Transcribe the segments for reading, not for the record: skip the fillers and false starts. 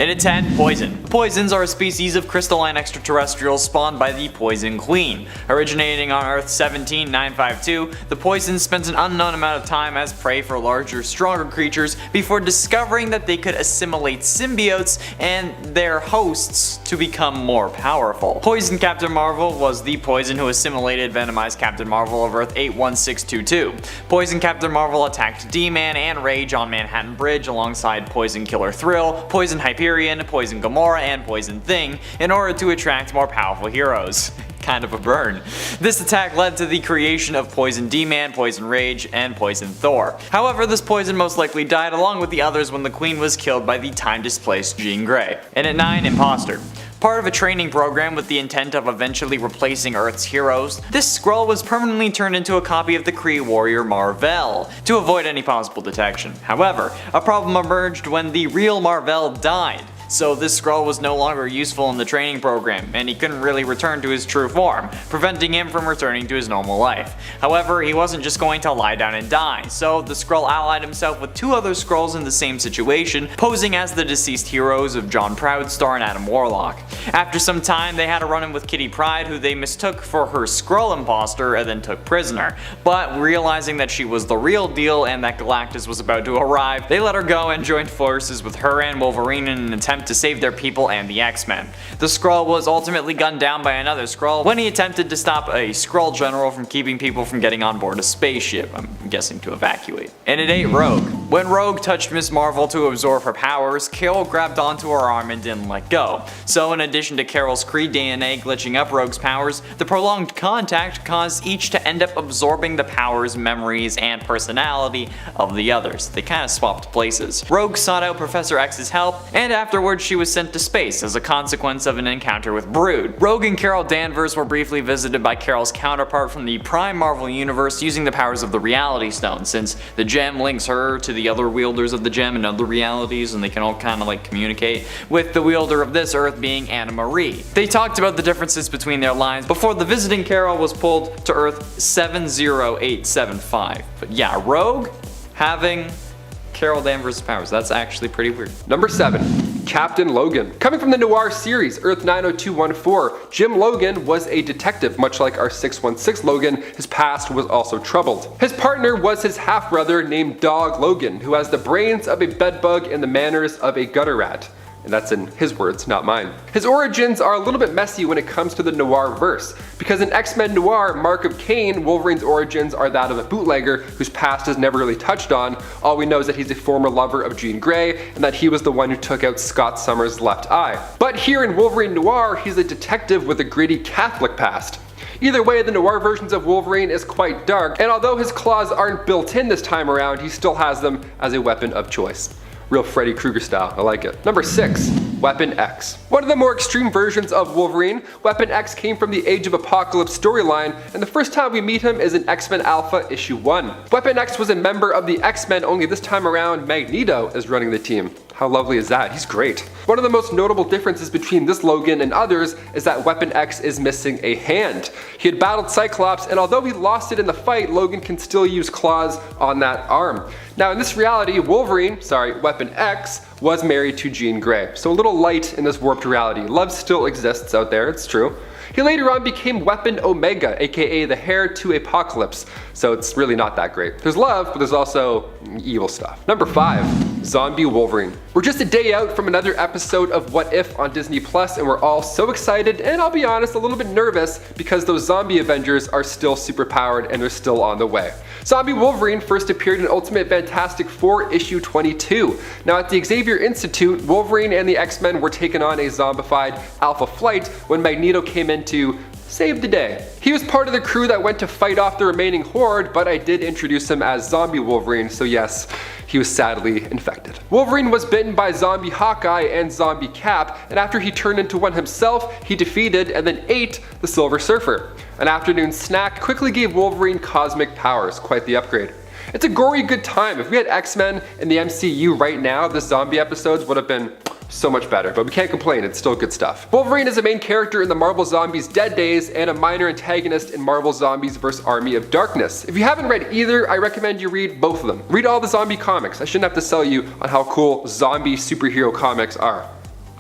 And at 10, Poison. Poisons are a species of crystalline extraterrestrials spawned by the Poison Queen. Originating on Earth 17952, the Poisons spent an unknown amount of time as prey for larger, stronger creatures before discovering that they could assimilate symbiotes and their hosts to become more powerful. Poison Captain Marvel was the Poison who assimilated Venomized Captain Marvel of Earth 81622. Poison Captain Marvel attacked D-Man and Rage on Manhattan Bridge alongside Poison Killer Thrill, Poison Hyperion, Poison Gamora, and Poison Thing in order to attract more powerful heroes. Kind of a burn. This attack led to the creation of Poison D-Man, Poison Rage, and Poison Thor. However, this poison most likely died along with the others when the Queen was killed by the time-displaced Jean Grey. And at 9, Imposter. Part of a training program with the intent of eventually replacing Earth's heroes, this Skrull was permanently turned into a copy of the Kree warrior Mar-Vell, to avoid any possible detection. However, a problem emerged when the real Mar-Vell died. So this Skrull was no longer useful in the training program, and he couldn't really return to his true form, preventing him from returning to his normal life. However, he wasn't just going to lie down and die, so the Skrull allied himself with 2 other Skrulls in the same situation, posing as the deceased heroes of John Proudstar and Adam Warlock. After some time, they had a run-in with Kitty Pryde, who they mistook for her Skrull imposter and then took prisoner. But realizing that she was the real deal and that Galactus was about to arrive, they let her go and joined forces with her and Wolverine in an attempt to save their people and the X-Men. The Skrull was ultimately gunned down by another Skrull when he attempted to stop a Skrull general from keeping people from getting on board a spaceship, I'm guessing to evacuate. And at 8, Rogue. When Rogue touched Ms. Marvel to absorb her powers, Carol grabbed onto her arm and didn't let go. So in addition to Carol's Kree DNA glitching up Rogue's powers, the prolonged contact caused each to end up absorbing the powers, memories, and personality of the others. They kinda swapped places. Rogue sought out Professor X's help, and afterwards she was sent to space as a consequence of an encounter with Brood. Rogue and Carol Danvers were briefly visited by Carol's counterpart from the Prime Marvel universe using the powers of the Reality Stone, since the gem links her to the other wielders of the gem in other realities and they can all kinda like communicate, with the wielder of this Earth being Anna Marie. They talked about the differences between their lines before the visiting Carol was pulled to Earth 70875. But yeah, Rogue having Carol Danvers' powers, that's actually pretty weird. Number 7. Captain Logan. Coming from the Noir series, Earth 90214, Jim Logan was a detective. Much like our 616 Logan, his past was also troubled. His partner was his half-brother named Dog Logan, who has the brains of a bedbug and the manners of a gutter rat. And that's in his words, not mine. His origins are a little bit messy when it comes to the Noir verse, because in X-Men Noir, Mark of Cain, Wolverine's origins are that of a bootlegger whose past is never really touched on. All we know is that he's a former lover of Jean Grey, and that he was the one who took out Scott Summers' left eye. But here in Wolverine Noir, he's a detective with a gritty Catholic past. Either way, the Noir versions of Wolverine is quite dark, and although his claws aren't built in this time around, he still has them as a weapon of choice. Real Freddy Krueger style, I like it. Number 6. Weapon X. One of the more extreme versions of Wolverine, Weapon X came from the Age of Apocalypse storyline, and the first time we meet him is in X-Men Alpha issue 1. Weapon X was a member of the X-Men, only this time around Magneto is running the team. How lovely is that? He's great. One of the most notable differences between this Logan and others is that Weapon X is missing a hand. He had battled Cyclops, and although he lost it in the fight, Logan can still use claws on that arm. Now in this reality, Weapon X was married to Jean Grey, so a little light in this warped reality. Love still exists out there, it's true. He later on became Weapon Omega, aka the heir to Apocalypse, so it's really not that great. There's love, but there's also evil stuff. Number 5. Zombie Wolverine. We're just a day out from another episode of What If on Disney Plus, and we're all so excited, and I'll be honest, a little bit nervous because those zombie Avengers are still superpowered and they're still on the way. Zombie Wolverine first appeared in Ultimate Fantastic 4 issue 22. Now at the Xavier Institute, Wolverine and the X-Men were taken on a zombified Alpha Flight when Magneto came in to save the day. He was part of the crew that went to fight off the remaining horde, but I did introduce him as Zombie Wolverine, so yes, he was sadly infected. Wolverine was bitten by Zombie Hawkeye and Zombie Cap, and after he turned into one himself, he defeated and then ate the Silver Surfer. An afternoon snack quickly gave Wolverine cosmic powers, quite the upgrade. It's a gory good time. If we had X-Men in the MCU right now, the zombie episodes would have been so much better, but we can't complain, it's still good stuff. Wolverine is a main character in the Marvel Zombies Dead Days and a minor antagonist in Marvel Zombies vs. Army of Darkness. If you haven't read either, I recommend you read both of them. Read all the zombie comics. I shouldn't have to sell you on how cool zombie superhero comics are.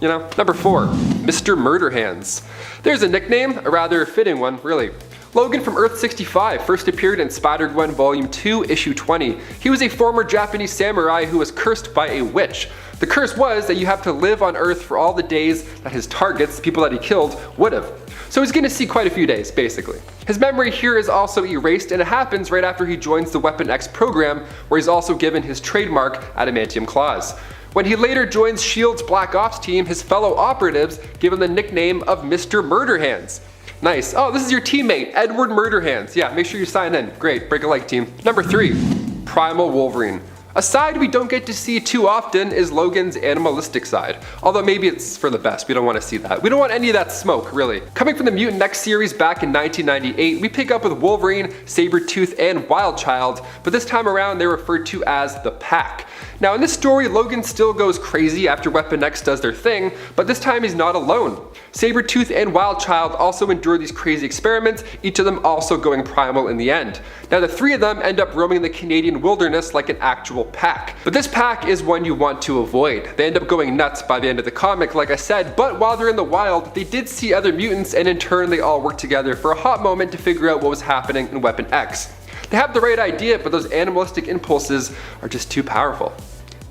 you know. Number 4, Mr. Murderhands. There's a nickname, a rather fitting one, really. Logan from Earth 65 first appeared in Spider-Gwen Volume 2, Issue 20. He was a former Japanese samurai who was cursed by a witch. The curse was that you have to live on Earth for all the days that his targets, the people that he killed, would have. So he's going to see quite a few days, basically. His memory here is also erased, and it happens right after he joins the Weapon X program, where he's also given his trademark adamantium claws. When he later joins S.H.I.E.L.D.'s Black Ops team, his fellow operatives give him the nickname of Mr. Murderhands. Nice. Oh, this is your teammate, Edward Murderhands. Yeah, make sure you sign in. Great, break a leg, team. Number 3, Primal Wolverine. A side we don't get to see too often is Logan's animalistic side. Although maybe it's for the best, we don't want to see that. We don't want any of that smoke, really. Coming from the Mutant X series back in 1998, we pick up with Wolverine, Sabretooth, and Wildchild, but this time around they're referred to as the Pack. Now in this story, Logan still goes crazy after Weapon X does their thing, but this time he's not alone. Sabretooth and Wildchild also endure these crazy experiments, each of them also going primal in the end. Now the 3 of them end up roaming the Canadian wilderness like an actual pack. But this pack is one you want to avoid. They end up going nuts by the end of the comic, like I said, but while they're in the wild, they did see other mutants, and in turn they all worked together for a hot moment to figure out what was happening in Weapon X. They have the right idea, but those animalistic impulses are just too powerful.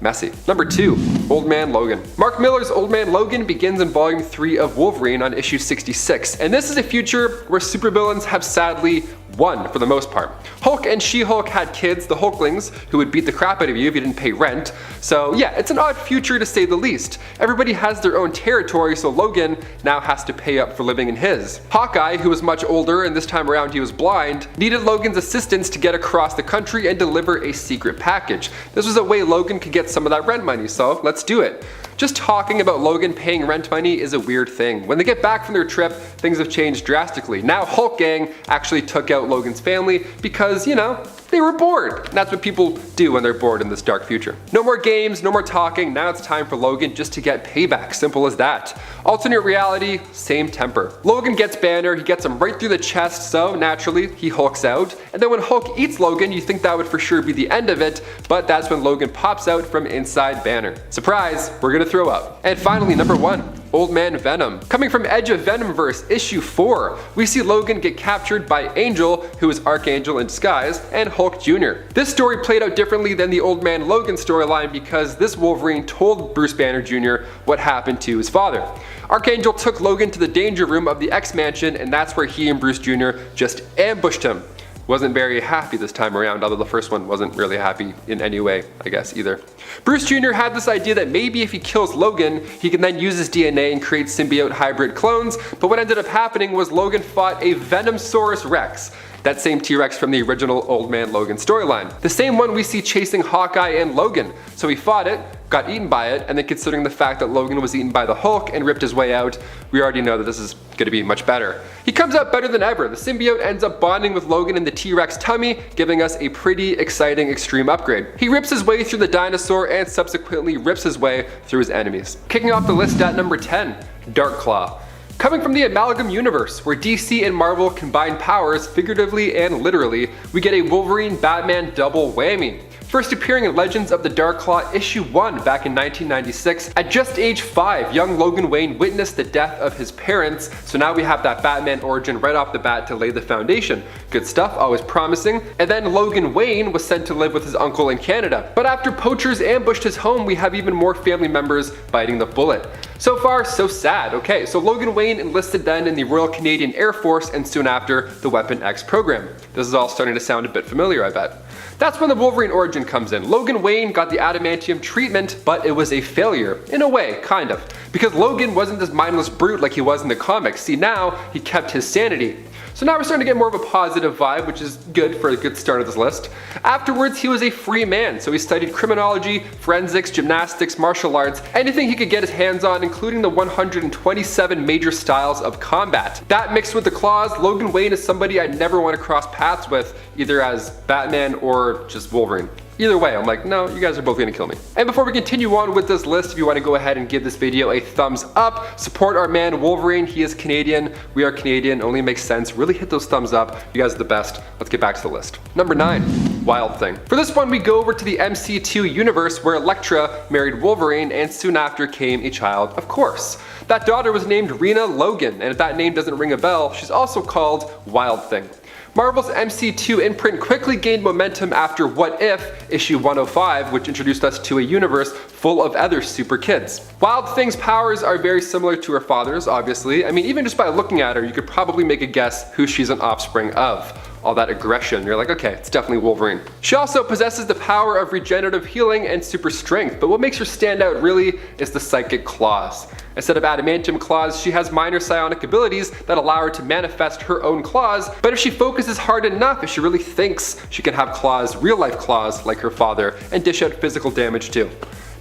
Messy. Number 2, Old Man Logan. Mark Millar's Old Man Logan begins in Volume 3 of Wolverine on issue 66, and this is a future where supervillains have sadly won for the most part. Hulk and She-Hulk had kids, the Hulklings, who would beat the crap out of you if you didn't pay rent. So yeah, it's an odd future to say the least. Everybody has their own territory, so Logan now has to pay up for living in his. Hawkeye, who was much older and this time around he was blind, needed Logan's assistance to get across the country and deliver a secret package. This was a way Logan could get some of that rent money, so let's do it. Just talking about Logan paying rent money is a weird thing. When they get back from their trip, things have changed drastically. Now Hulk Gang actually took out Logan's family because, you know, they were bored. And that's what people do when they're bored in this dark future. No more games, no more talking. Now it's time for Logan just to get payback. Simple as that. Alternate reality, same temper. Logan gets Banner, he gets him right through the chest, so naturally he hulks out. And then when Hulk eats Logan, you think that would for sure be the end of it, but that's when Logan pops out from inside Banner. Surprise, we're gonna throw up. And finally, number 1. Old Man Venom. Coming from Edge of Venomverse issue 4, we see Logan get captured by Angel, who is Archangel in disguise, and Hulk Jr. This story played out differently than the Old Man Logan storyline because this Wolverine told Bruce Banner Jr. what happened to his father. Archangel took Logan to the danger room of the X-Mansion, and that's where he and Bruce Jr. just ambushed him. Wasn't very happy this time around, although the first one wasn't really happy in any way, I guess, either. Bruce Jr. had this idea that maybe if he kills Logan, he can then use his DNA and create symbiote hybrid clones, but what ended up happening was Logan fought a Venomsaurus Rex, that same T-Rex from the original Old Man Logan storyline. The same one we see chasing Hawkeye and Logan. So he fought it, got eaten by it, and then considering the fact that Logan was eaten by the Hulk and ripped his way out, we already know that this is going to be much better. He comes out better than ever. The symbiote ends up bonding with Logan in the T-Rex tummy, giving us a pretty exciting extreme upgrade. He rips his way through the dinosaur and subsequently rips his way through his enemies. Kicking off the list at number 10, Darkclaw. Coming from the Amalgam universe, where DC and Marvel combine powers figuratively and literally, we get a Wolverine-Batman double whammy. First appearing in Legends of the Darkclaw issue 1 back in 1996, at just age 5, young Logan Wayne witnessed the death of his parents, so now we have that Batman origin right off the bat to lay the foundation. Good stuff, always promising. And then Logan Wayne was sent to live with his uncle in Canada. But after poachers ambushed his home, we have even more family members biting the bullet. So far, so sad. Okay, so Logan Wayne enlisted then in the Royal Canadian Air Force and soon after the Weapon X program. This is all starting to sound a bit familiar, I bet. That's when the Wolverine origin comes in. Logan Wayne got the adamantium treatment, but it was a failure. In a way, kind of. Because Logan wasn't this mindless brute like he was in the comics. See, now he kept his sanity. So now we're starting to get more of a positive vibe, which is good for a good start of this list. Afterwards, he was a free man, so he studied criminology, forensics, gymnastics, martial arts, anything he could get his hands on, including the 127 major styles of combat. That mixed with the claws, Logan Wayne is somebody I'd never want to cross paths with, either as Batman or just Wolverine. Either way, I'm like, no, you guys are both gonna kill me. And before we continue on with this list, if you want to go ahead and give this video a thumbs up, support our man Wolverine. He is Canadian, we are Canadian, only makes sense. Really hit those thumbs up. You guys are the best. Let's get back to the list. Number 9. Wild Thing. For this one, we go over to the MC2 universe where Elektra married Wolverine and soon after came a child, of course. That daughter was named Rena Logan, and if that name doesn't ring a bell, she's also called Wild Thing. Marvel's MC2 imprint quickly gained momentum after What If, issue 105, which introduced us to a universe full of other super kids. Wild Thing's powers are very similar to her father's, obviously. I mean, even just by looking at her, you could probably make a guess who she's an offspring of. All that aggression, you're like, okay, it's definitely Wolverine. She also possesses the power of regenerative healing and super strength, but what makes her stand out really is the psychic claws. Instead of adamantium claws, she has minor psionic abilities that allow her to manifest her own claws, but if she focuses hard enough, if she really thinks, she can have claws, real life claws like her father, and dish out physical damage too.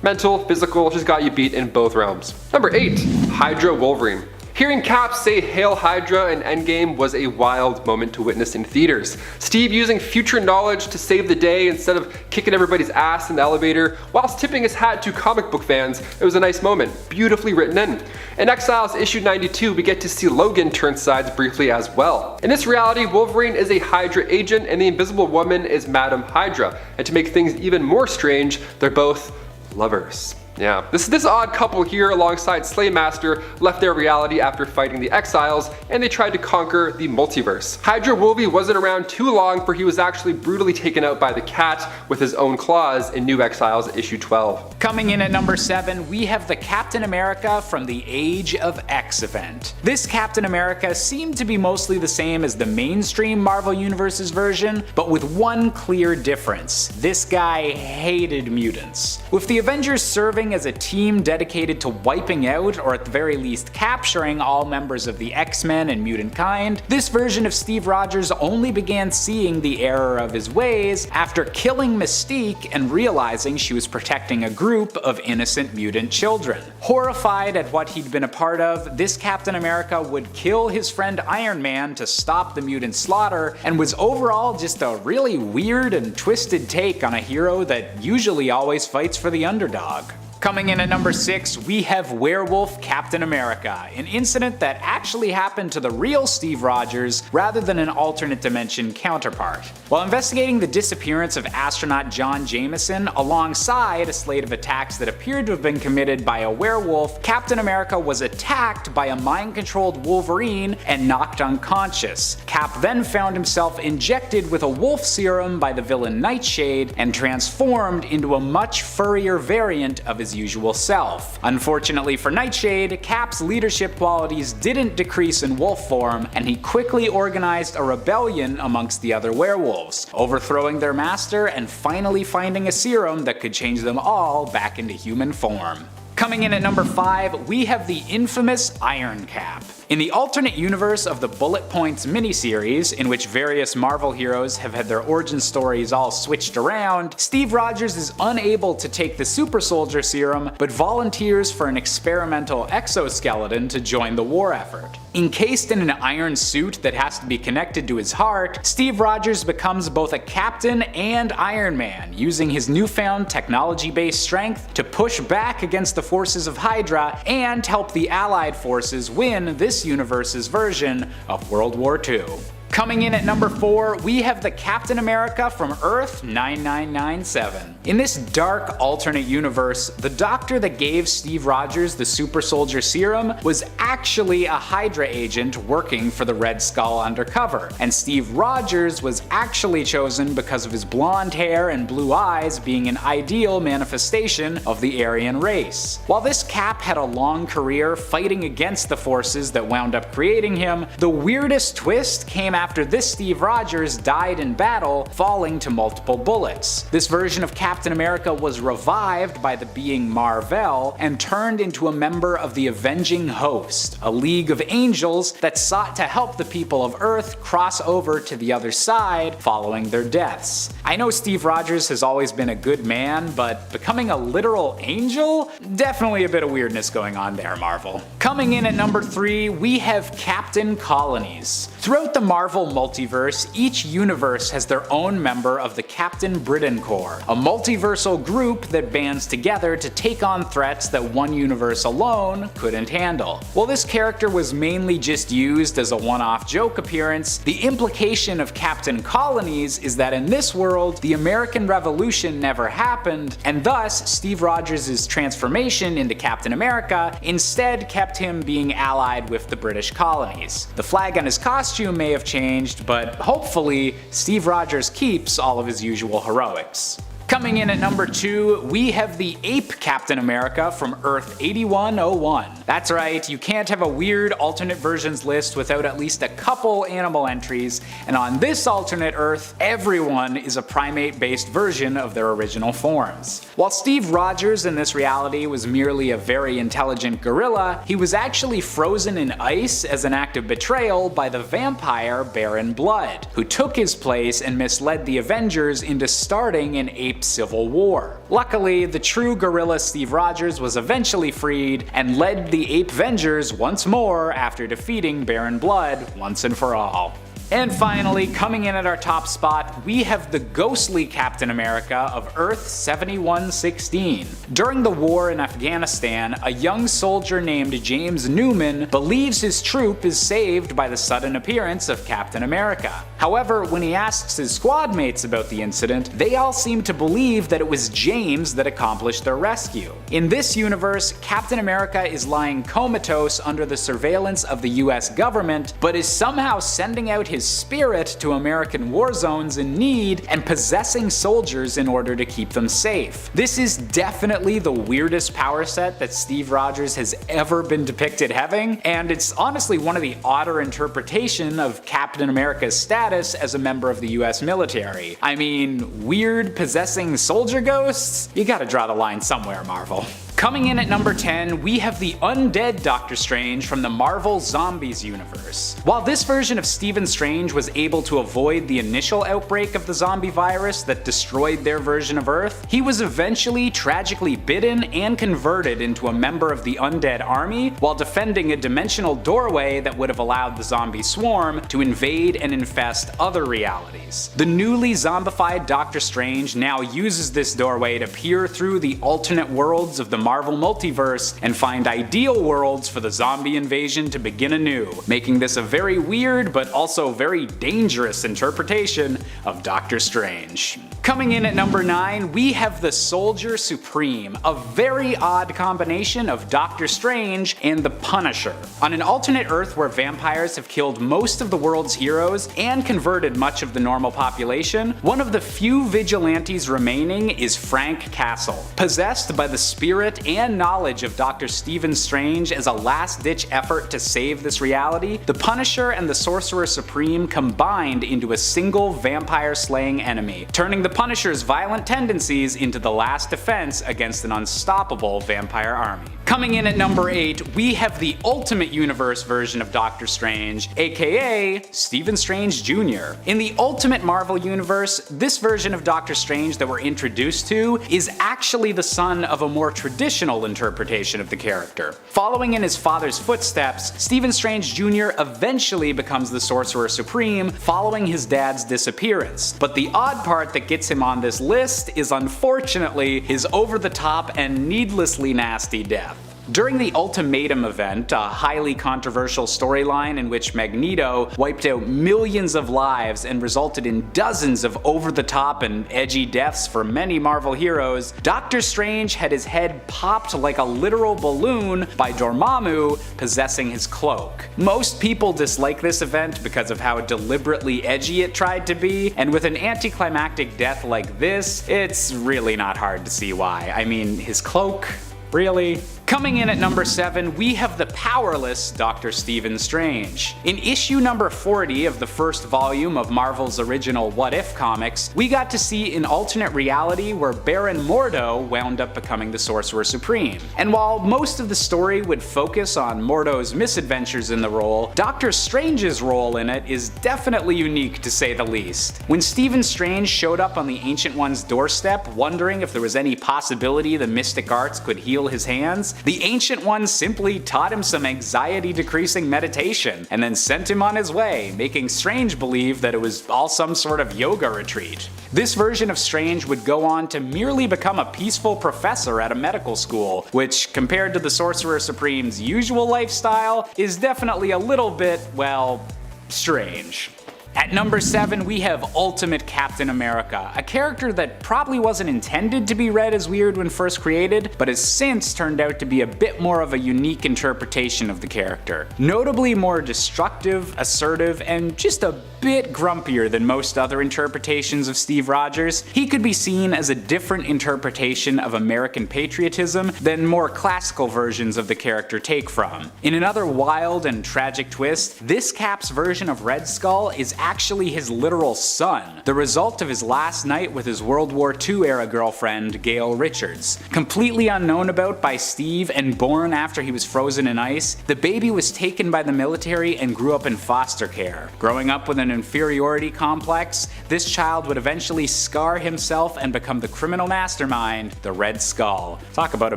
Mental, physical, she's got you beat in both realms. Number 8, Hydra Wolverine. Hearing Cap say Hail Hydra in Endgame was a wild moment to witness in theaters. Steve using future knowledge to save the day instead of kicking everybody's ass in the elevator, whilst tipping his hat to comic book fans, it was a nice moment, beautifully written in. In Exiles issue 92, we get to see Logan turn sides briefly as well. In this reality, Wolverine is a Hydra agent and the Invisible Woman is Madam Hydra, and to make things even more strange, they're both lovers. Yeah, this odd couple here alongside Slaymaster left their reality after fighting the Exiles, and they tried to conquer the multiverse. Hydra Wolvie wasn't around too long, for he was actually brutally taken out by the Cat with his own claws in New Exiles issue 12. Coming in at number 7, we have the Captain America from the Age of X event. This Captain America seemed to be mostly the same as the mainstream Marvel Universe's version, but with one clear difference. This guy hated mutants. With the Avengers serving as a team dedicated to wiping out, or at the very least capturing, all members of the X-Men and mutant kind, this version of Steve Rogers only began seeing the error of his ways after killing Mystique and realizing she was protecting a group of innocent mutant children. Horrified at what he'd been a part of, this Captain America would kill his friend Iron Man to stop the mutant slaughter, and was overall just a really weird and twisted take on a hero that usually always fights for the underdog. Coming in at number 6, we have Werewolf Captain America, an incident that actually happened to the real Steve Rogers rather than an alternate dimension counterpart. While investigating the disappearance of astronaut John Jameson alongside a slate of attacks that appeared to have been committed by a werewolf, Captain America was attacked by a mind-controlled Wolverine and knocked unconscious. Cap then found himself injected with a wolf serum by the villain Nightshade and transformed into a much furrier variant of his usual self. Unfortunately for Nightshade, Cap's leadership qualities didn't decrease in wolf form, and he quickly organized a rebellion amongst the other werewolves, overthrowing their master and finally finding a serum that could change them all back into human form. Coming in at number 5, we have the infamous Iron Cap. In the alternate universe of the Bullet Points miniseries, in which various Marvel heroes have had their origin stories all switched around, Steve Rogers is unable to take the super soldier serum, but volunteers for an experimental exoskeleton to join the war effort. Encased in an iron suit that has to be connected to his heart, Steve Rogers becomes both a captain and Iron Man, using his newfound technology-based strength to push back against the forces of Hydra and help the Allied forces win this universe's version of World War II. Coming in at number 4, we have the Captain America from Earth 9997. In this dark alternate universe, the doctor that gave Steve Rogers the super soldier serum was actually a Hydra agent working for the Red Skull undercover, and Steve Rogers was actually chosen because of his blonde hair and blue eyes being an ideal manifestation of the Aryan race. While this Cap had a long career fighting against the forces that wound up creating him, the weirdest twist came after this Steve Rogers died in battle, falling to multiple bullets. This version of Captain America was revived by the being Mar-Vell and turned into a member of the Avenging Host, a league of angels that sought to help the people of Earth cross over to the other side following their deaths. I know Steve Rogers has always been a good man, but becoming a literal angel? Definitely a bit of weirdness going on there, Marvel. Coming in at number 3, we have Captain Colonies. Throughout the Marvel Marvel Multiverse, each universe has their own member of the Captain Britain Corps, a multiversal group that bands together to take on threats that one universe alone couldn't handle. While this character was mainly just used as a one-off joke appearance, the implication of Captain Colonies is that in this world, the American Revolution never happened, and thus Steve Rogers' transformation into Captain America instead kept him being allied with the British colonies. The flag on his costume may have changed, but hopefully Steve Rogers keeps all of his usual heroics. Coming in at number 2, we have the Ape Captain America from Earth 8101. That's right, you can't have a weird alternate versions list without at least a couple animal entries, and on this alternate Earth, everyone is a primate-based version of their original forms. While Steve Rogers in this reality was merely a very intelligent gorilla, he was actually frozen in ice as an act of betrayal by the vampire Baron Blood, who took his place and misled the Avengers into starting an ape civil war. Luckily, the true gorilla Steve Rogers was eventually freed and led the Ape Vengers once more after defeating Baron Blood once and for all. And finally, coming in at our top spot, we have the ghostly Captain America of Earth 7116. During the war in Afghanistan, a young soldier named James Newman believes his troop is saved by the sudden appearance of Captain America. However, when he asks his squad mates about the incident, they all seem to believe that it was James that accomplished their rescue. In this universe, Captain America is lying comatose under the surveillance of the US government, but is somehow sending out his spirit to American war zones in need and possessing soldiers in order to keep them safe. This is definitely the weirdest power set that Steve Rogers has ever been depicted having, and it's honestly one of the odder interpretations of Captain America's status as a member of the US military. I mean, weird possessing soldier ghosts? You gotta draw the line somewhere, Marvel. Coming in at number 10, we have the undead Doctor Strange from the Marvel Zombies universe. While this version of Stephen Strange was able to avoid the initial outbreak of the zombie virus that destroyed their version of Earth, he was eventually tragically bitten and converted into a member of the undead army while defending a dimensional doorway that would have allowed the zombie swarm to invade and infest other realities. The newly zombified Doctor Strange now uses this doorway to peer through the alternate worlds of the Marvel Multiverse and find ideal worlds for the zombie invasion to begin anew, making this a very weird but also very dangerous interpretation of Doctor Strange. Coming in at number 9, we have the Soldier Supreme, a very odd combination of Doctor Strange and the Punisher. On an alternate Earth where vampires have killed most of the world's heroes and converted much of the normal population, one of the few vigilantes remaining is Frank Castle. Possessed by the spirit and knowledge of Dr. Stephen Strange as a last-ditch effort to save this reality, the Punisher and the Sorcerer Supreme combined into a single vampire-slaying enemy, turning the Punisher's violent tendencies into the last defense against an unstoppable vampire army. Coming in at number 8, we have the Ultimate Universe version of Doctor Strange, aka Stephen Strange Jr. In the Ultimate Marvel Universe, this version of Doctor Strange that we're introduced to is actually the son of a more traditional interpretation of the character. Following in his father's footsteps, Stephen Strange Jr. eventually becomes the Sorcerer Supreme following his dad's disappearance. But the odd part that gets him on this list is unfortunately his over-the-top and needlessly nasty death. During the Ultimatum event, a highly controversial storyline in which Magneto wiped out millions of lives and resulted in dozens of over-the-top and edgy deaths for many Marvel heroes, Doctor Strange had his head popped like a literal balloon by Dormammu possessing his cloak. Most people dislike this event because of how deliberately edgy it tried to be, and with an anticlimactic death like this, it's really not hard to see why. I mean, his cloak? Really? Coming in at number 7, we have the powerless Dr. Stephen Strange. In issue number 40 of the first volume of Marvel's original What If comics, we got to see an alternate reality where Baron Mordo wound up becoming the Sorcerer Supreme. And while most of the story would focus on Mordo's misadventures in the role, Doctor Strange's role in it is definitely unique to say the least. When Stephen Strange showed up on the Ancient One's doorstep wondering if there was any possibility the mystic arts could heal his hands, The Ancient One simply taught him some anxiety-decreasing meditation and then sent him on his way, making Strange believe that it was all some sort of yoga retreat. This version of Strange would go on to merely become a peaceful professor at a medical school, which, compared to the Sorcerer Supreme's usual lifestyle, is definitely a little bit, well, strange. At number 7, we have Ultimate Captain America, a character that probably wasn't intended to be read as weird when first created, but has since turned out to be a bit more of a unique interpretation of the character. Notably more destructive, assertive, and just a bit grumpier than most other interpretations of Steve Rogers, he could be seen as a different interpretation of American patriotism than more classical versions of the character take from. In another wild and tragic twist, this Cap's version of Red Skull is actually his literal son, the result of his last night with his World War II era girlfriend, Gail Richards. Completely unknown about by Steve and born after he was frozen in ice, the baby was taken by the military and grew up in foster care. Growing up with an inferiority complex, this child would eventually scar himself and become the criminal mastermind, the Red Skull. Talk about a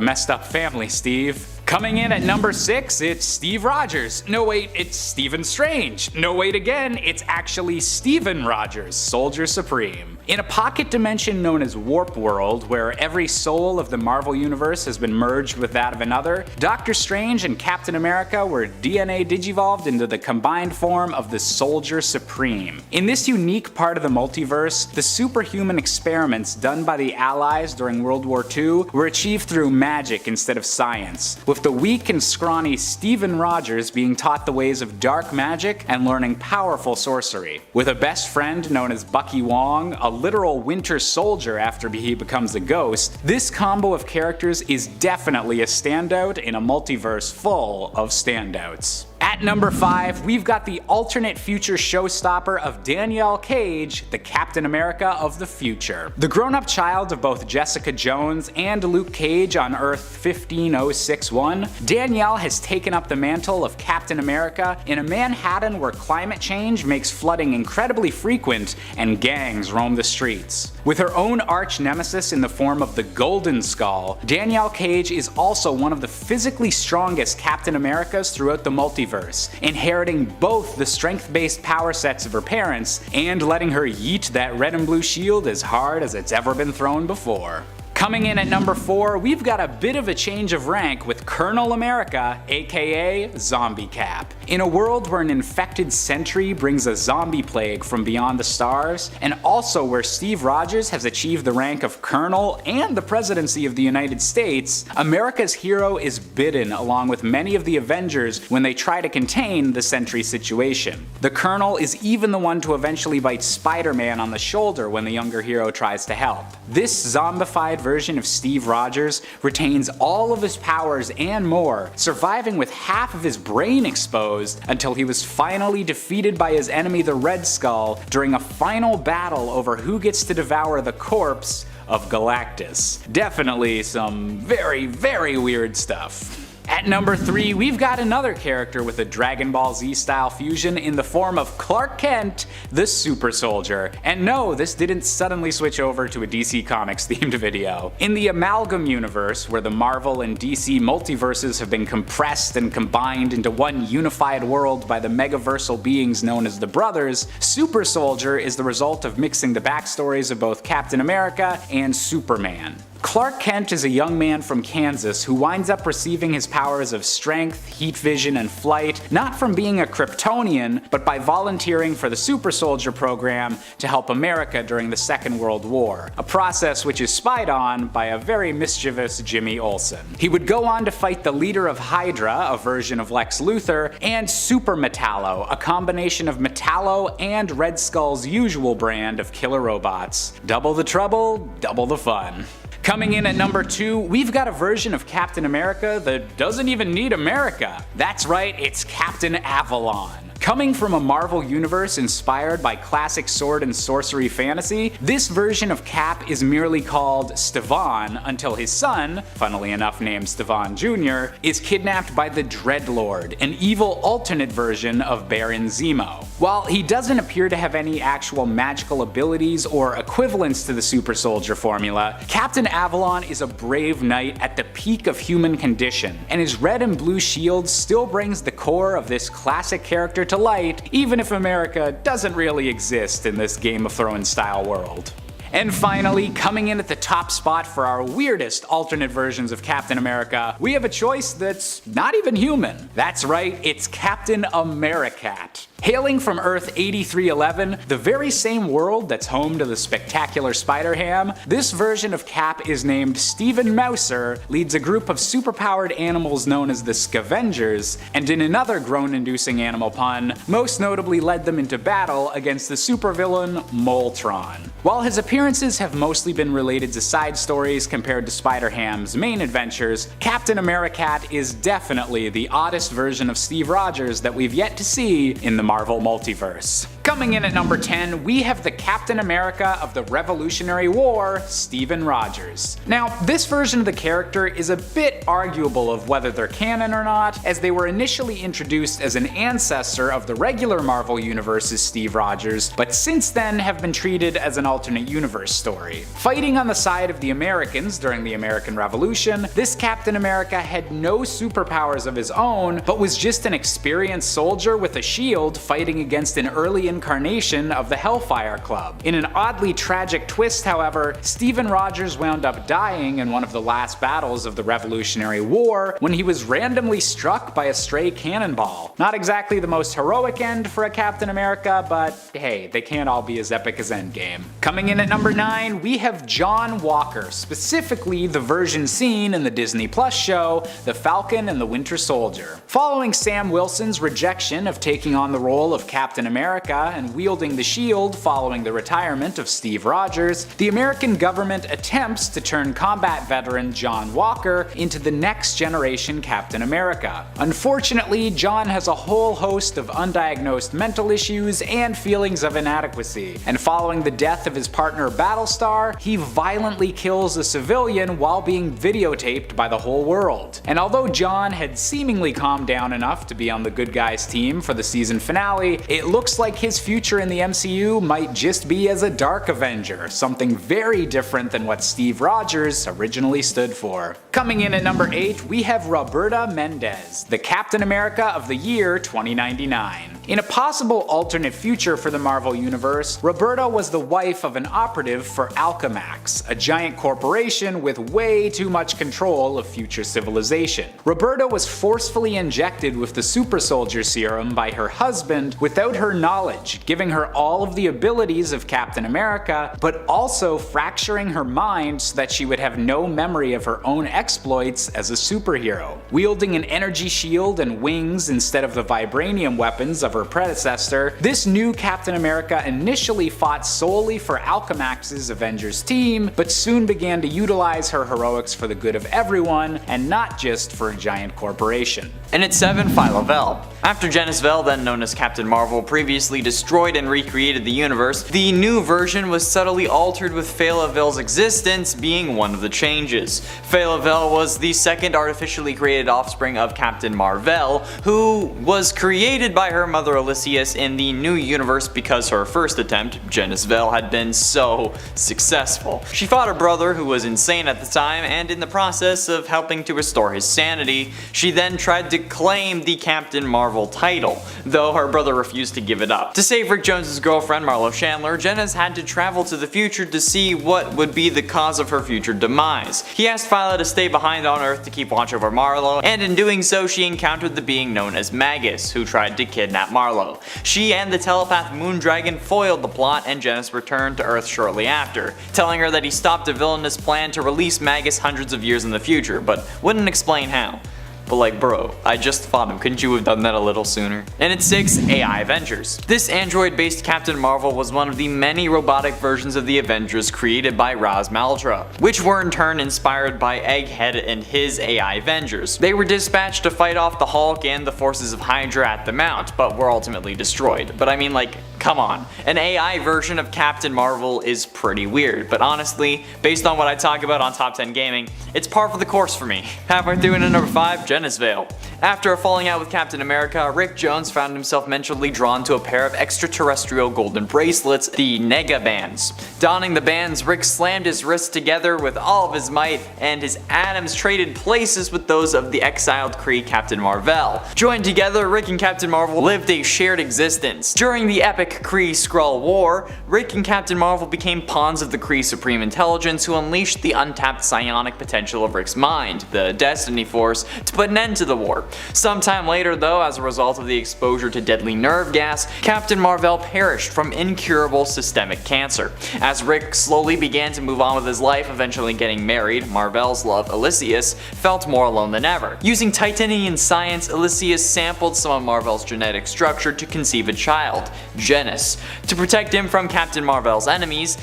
messed up family, Steve. Coming in at number 6, it's Steve Rogers. No wait, it's Stephen Strange. No wait again, it's actually Steven Rogers, Soldier Supreme. In a pocket dimension known as Warp World, where every soul of the Marvel Universe has been merged with that of another, Doctor Strange and Captain America were DNA digivolved into the combined form of the Soldier Supreme. In this unique part of the multiverse, the superhuman experiments done by the Allies during World War II were achieved through magic instead of science, with the weak and scrawny Steven Rogers being taught the ways of dark magic and learning powerful sorcery. With a best friend known as Bucky Wong, a literal Winter Soldier after he becomes a ghost, this combo of characters is definitely a standout in a multiverse full of standouts. At number 5, we've got the alternate future showstopper of Danielle Cage, the Captain America of the future. The grown-up child of both Jessica Jones and Luke Cage on Earth 15061, Danielle has taken up the mantle of Captain America in a Manhattan where climate change makes flooding incredibly frequent and gangs roam the streets. With her own arch nemesis in the form of the Golden Skull, Danielle Cage is also one of the physically strongest Captain Americas throughout the multiverse, inheriting both the strength-based power sets of her parents and letting her yeet that red and blue shield as hard as it's ever been thrown before. Coming in at number 4, we've got a bit of a change of rank with Colonel America, aka Zombie Cap. In a world where an infected sentry brings a zombie plague from beyond the stars, and also where Steve Rogers has achieved the rank of Colonel and the presidency of the United States, America's hero is bidden along with many of the Avengers when they try to contain the sentry situation. The Colonel is even the one to eventually bite Spider-Man on the shoulder when the younger hero tries to help. This zombified version of Steve Rogers retains all of his powers and more, surviving with half of his brain exposed until he was finally defeated by his enemy the Red Skull during a final battle over who gets to devour the corpse of Galactus. Definitely some very, very weird stuff. At number 3, we've got another character with a Dragon Ball Z style fusion in the form of Clark Kent, the Super Soldier. And no, this didn't suddenly switch over to a DC Comics themed video. In the Amalgam universe, where the Marvel and DC multiverses have been compressed and combined into one unified world by the megaversal beings known as the Brothers, Super Soldier is the result of mixing the backstories of both Captain America and Superman. Clark Kent is a young man from Kansas who winds up receiving his powers of strength, heat vision, and flight not from being a Kryptonian, but by volunteering for the Super Soldier program to help America during the Second World War, a process which is spied on by a very mischievous Jimmy Olsen. He would go on to fight the leader of Hydra, a version of Lex Luthor, and Super Metallo, a combination of Metallo and Red Skull's usual brand of killer robots. Double the trouble, double the fun. Coming in at number 2, we've got a version of Captain America that doesn't even need America. That's right, it's Captain Avalon. Coming from a Marvel universe inspired by classic sword and sorcery fantasy, this version of Cap is merely called Stevan until his son, funnily enough named Stevan Jr., is kidnapped by the Dreadlord, an evil alternate version of Baron Zemo. While he doesn't appear to have any actual magical abilities or equivalents to the super soldier formula, Captain Avalon is a brave knight at the peak of human condition, and his red and blue shield still brings the core of this classic character to light, even if America doesn't really exist in this Game of Thrones style world. And finally, coming in at the top spot for our weirdest alternate versions of Captain America, we have a choice that's not even human. That's right, it's Captain Americat. Hailing from Earth 8311, the very same world that's home to the spectacular Spider-Ham, this version of Cap is named Steven Mouser, leads a group of superpowered animals known as the Scavengers, and in another groan-inducing animal pun, most notably led them into battle against the supervillain Moltron. While his appearances have mostly been related to side stories compared to Spider-Ham's main adventures, Captain Americat is definitely the oddest version of Steve Rogers that we've yet to see in the Marvel Multiverse. Coming in at number 10, we have the Captain America of the Revolutionary War, Steven Rogers. Now, this version of the character is a bit arguable of whether they're canon or not, as they were initially introduced as an ancestor of the regular Marvel Universe's Steve Rogers, but since then have been treated as an alternate universe story. Fighting on the side of the Americans during the American Revolution, this Captain America had no superpowers of his own, but was just an experienced soldier with a shield fighting against an early incarnation of the Hellfire Club. In an oddly tragic twist, however, Steven Rogers wound up dying in one of the last battles of the Revolutionary War when he was randomly struck by a stray cannonball. Not exactly the most heroic end for a Captain America, but hey, they can't all be as epic as Endgame. Coming in at number 9, we have John Walker, specifically the version seen in the Disney Plus show, The Falcon and the Winter Soldier. Following Sam Wilson's rejection of taking on the role of Captain America and wielding the shield following the retirement of Steve Rogers, the American government attempts to turn combat veteran John Walker into the next generation Captain America. Unfortunately, John has a whole host of undiagnosed mental issues and feelings of inadequacy, and following the death of his partner Battlestar, he violently kills a civilian while being videotaped by the whole world. And although John had seemingly calmed down enough to be on the good guys team for the season finale, it looks like his future in the MCU might just be as a Dark Avenger, something very different than what Steve Rogers originally stood for. Coming in at number 8, we have Roberta Mendez, the Captain America of the year 2099. In a possible alternate future for the Marvel Universe, Roberta was the wife of an operative for Alchemax, a giant corporation with way too much control of future civilization. Roberta was forcefully injected with the super soldier serum by her husband without her knowledge, giving her all of the abilities of Captain America, but also fracturing her mind so that she would have no memory of her own exploits as a superhero. Wielding an energy shield and wings instead of the vibranium weapons of her predecessor, this new Captain America initially fought solely for Alchemax's Avengers team, but soon began to utilize her heroics for the good of everyone, and not just for a giant corporation. And at 7, Phyla-Vell. After Genis-Vell, then known as Captain Marvel, previously destroyed and recreated the universe, the new version was subtly altered with Phyla-Vell's existence being one of the changes. Phyla-Vell was the second artificially created offspring of Captain Mar-Vell, who was created by her mother Elysius in the new universe because her first attempt, Genis-Vell, had been so successful. She fought her brother, who was insane at the time, and in the process of helping to restore his sanity, she then tried to claim the Captain Marvel title, though her brother refused to give it up. To save Rick Jones's girlfriend Marlo Chandler, Genis had to travel to the future to see what would be the cause of her future demise. He asked Phyla to stay behind on Earth to keep watch over Marlo, and in doing so she encountered the being known as Magus, who tried to kidnap Marlo. She and the telepath Moondragon foiled the plot, and Genis returned to Earth shortly after, telling her that he stopped a villainous plan to release Magus hundreds of years in the future, but wouldn't explain how. But like, bro, I just fought him. Couldn't you have done that a little sooner? And at 6, AI Avengers. This android-based Captain Marvel was one of the many robotic versions of the Avengers created by Ras Maltra, which were in turn inspired by Egghead and his AI Avengers. They were dispatched to fight off the Hulk and the forces of Hydra at the Mount, but were ultimately destroyed. But I mean, like, come on. An AI version of Captain Marvel is pretty weird, but honestly, based on what I talk about on Top 10 Gaming, it's par for the course for me. Halfway through into number 5, Genis Vale. After a falling out with Captain America, Rick Jones found himself mentally drawn to a pair of extraterrestrial golden bracelets, the Negabands. Donning the bands, Rick slammed his wrists together with all of his might, and his atoms traded places with those of the exiled Kree Captain Marvel. Joined together, Rick and Captain Marvel lived a shared existence. During the epic Kree-Skrull War, Rick and Captain Marvel became pawns of the Kree Supreme Intelligence who unleashed the untapped psionic potential of Rick's mind, the Destiny Force, to put an end to the war. Sometime later though, as a result of the exposure to deadly nerve gas, Captain Marvel perished from incurable systemic cancer. As Rick slowly began to move on with his life, eventually getting married, Marvel's love, Elysius, felt more alone than ever. Using Titanian science, Elysius sampled some of Marvel's genetic structure to conceive a child, Genis. To protect him from Captain Marvel's enemies,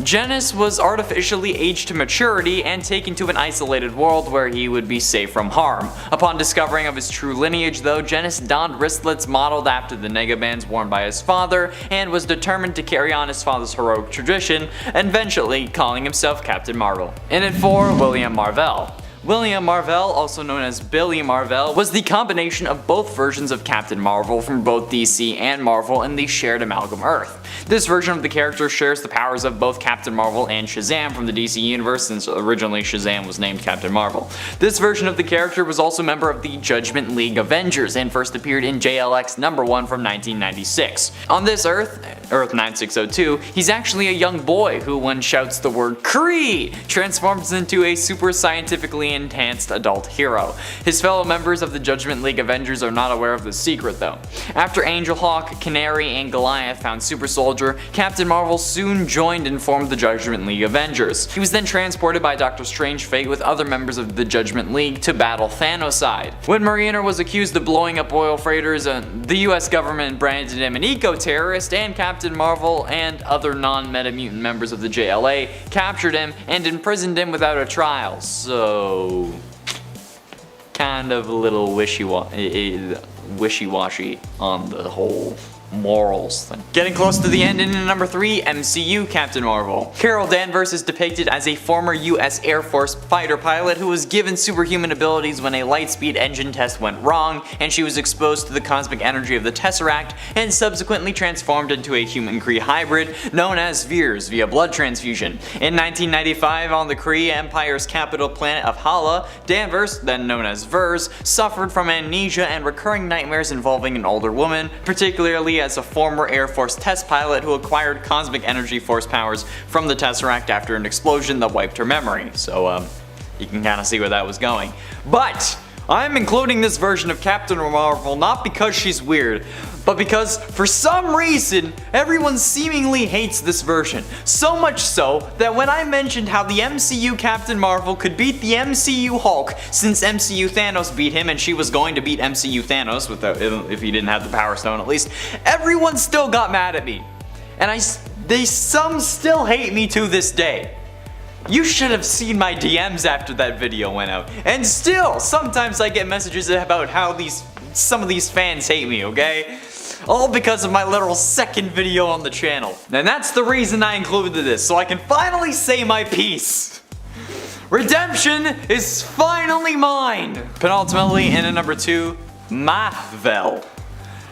Genis was artificially aged to maturity and taken to an isolated world where he would be safe from harm. Upon discovering of his true lineage though, Genis donned wristlets modeled after the Negabands worn by his father and was determined to carry on his father's heroic tradition, eventually calling himself Captain Marvel. And at 4, William Marvel. William Marvel, also known as Billy Marvel, was the combination of both versions of Captain Marvel from both DC and Marvel in the shared amalgam Earth. This version of the character shares the powers of both Captain Marvel and Shazam from the DC universe, since originally Shazam was named Captain Marvel. This version of the character was also a member of the Judgment League Avengers and first appeared in JLX #1 from 1996. On this Earth, Earth 9602, he's actually a young boy who, when shouts the word Kree, transforms into a super scientifically enhanced adult hero. His fellow members of the Judgment League Avengers are not aware of the secret though. After Angel Hawk, Canary, and Goliath found Super Soldier, Captain Marvel soon joined and formed the Judgment League Avengers. He was then transported by Doctor Strange Fate with other members of the Judgment League to battle Thanoside. When Mariner was accused of blowing up oil freighters, the US government branded him an eco-terrorist, and Captain Marvel and other non-Metamutant members of the JLA captured him and imprisoned him without a trial. So kind of a little wishy-washy on the whole morals thing. Getting close to the end, and in number 3, MCU Captain Marvel. Carol Danvers is depicted as a former US Air Force fighter pilot who was given superhuman abilities when a lightspeed engine test went wrong, and she was exposed to the cosmic energy of the Tesseract and subsequently transformed into a human Kree hybrid known as Veers via blood transfusion. In 1995, on the Kree Empire's capital planet of Hala, Danvers, then known as Vers, suffered from amnesia and recurring nightmares involving an older woman, particularly as a former Air Force test pilot who acquired cosmic energy force powers from the Tesseract after an explosion that wiped her memory. So you can kind of see where that was going. But I'm including this version of Captain Marvel not because she's weird, but because for some reason everyone seemingly hates this version. So much so that when I mentioned how the MCU Captain Marvel could beat the MCU Hulk, since MCU Thanos beat him and she was going to beat MCU Thanos if he didn't have the Power Stone at least, everyone still got mad at me. And some still hate me to this day. You should have seen my DMs after that video went out. And still, sometimes I get messages about how some of these fans hate me, okay? All because of my little second video on the channel. And that's the reason I included this, so I can finally say my piece. Redemption is finally mine! Penultimately, in at number 2, Marvel.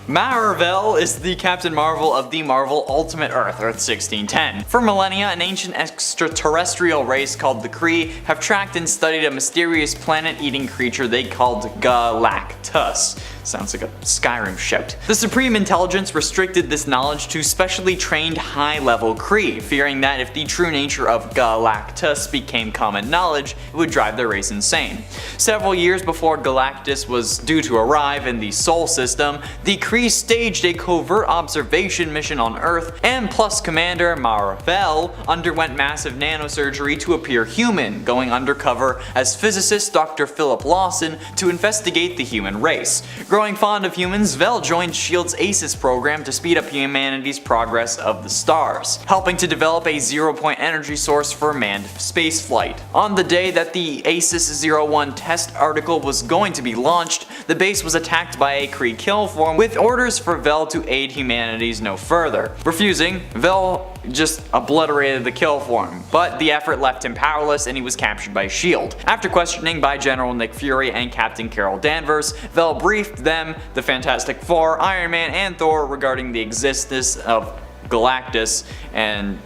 Marvel is the Captain Marvel of the Marvel Ultimate Earth, Earth 1610. For millennia, an ancient extraterrestrial race called the Kree have tracked and studied a mysterious planet-eating creature they called Galactus. Sounds like a Skyrim shout. The Supreme Intelligence restricted this knowledge to specially trained high-level Kree, fearing that if the true nature of Galactus became common knowledge, it would drive their race insane. Several years before Galactus was due to arrive in the Sol system, the Kree Kree staged a covert observation mission on Earth, and Plus Commander Mar-Vell underwent massive nanosurgery to appear human, going undercover as physicist Dr. Philip Lawson to investigate the human race. Growing fond of humans, Vell joined S.H.I.E.L.D.'s ACES program to speed up humanity's progress of the stars, helping to develop a zero-point energy source for manned spaceflight. On the day that the ACES-01 test article was going to be launched, the base was attacked by a Kree killform with orders for Vell to aid humanities no further. Refusing, Vell just obliterated the killform, but the effort left him powerless and he was captured by S.H.I.E.L.D. After questioning by General Nick Fury and Captain Carol Danvers, Vell briefed them, the Fantastic Four, Iron Man, and Thor regarding the existence of Galactus and,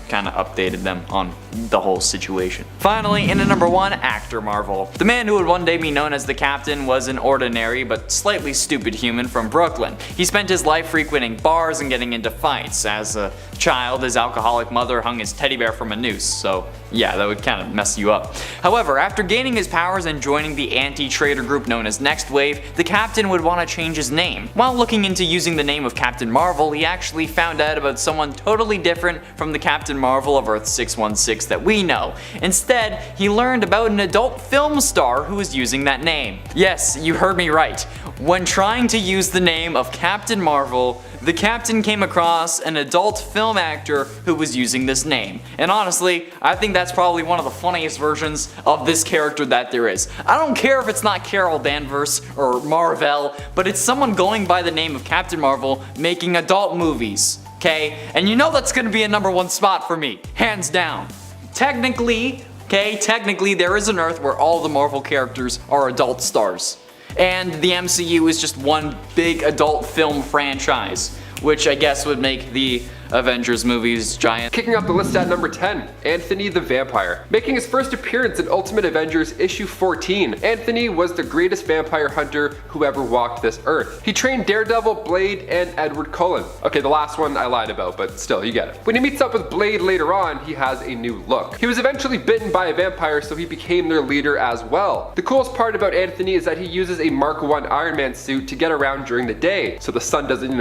kind of updated them on the whole situation. Finally, in at number 1, Actor Marvel. The man who would one day be known as the Captain was an ordinary but slightly stupid human from Brooklyn. He spent his life frequenting bars and getting into fights. As a child, his alcoholic mother hung his teddy bear from a noose, so yeah, that would kind of mess you up. However, after gaining his powers and joining the anti-traitor group known as Next Wave, the Captain would want to change his name. While looking into using the name of Captain Marvel, he actually found out about someone totally different from the Captain Marvel of Earth 616 that we know. Instead, he learned about an adult film star who was using that name. Yes, you heard me right. When trying to use the name of Captain Marvel, the Captain came across an adult film actor who was using this name. And honestly, I think that's probably one of the funniest versions of this character that there is. I don't care if it's not Carol Danvers or Mar-Vell, but it's someone going by the name of Captain Marvel making adult movies. Okay? And you know that's gonna be a number 1 spot for me, hands down. Technically, there is an Earth where all the Marvel characters are adult stars. And the MCU is just one big adult film franchise, which I guess would make the Avengers movies giant. Kicking off the list at number 10, Anthony the Vampire. Making his first appearance in Ultimate Avengers issue 14, Anthony was the greatest vampire hunter who ever walked this earth. He trained Daredevil, Blade, and Edward Cullen. Okay, the last one I lied about, but still, you get it. When he meets up with Blade later on, he has a new look. He was eventually bitten by a vampire, so he became their leader as well. The coolest part about Anthony is that he uses a Mark 1 Iron Man suit to get around during the day, so the sun doesn't,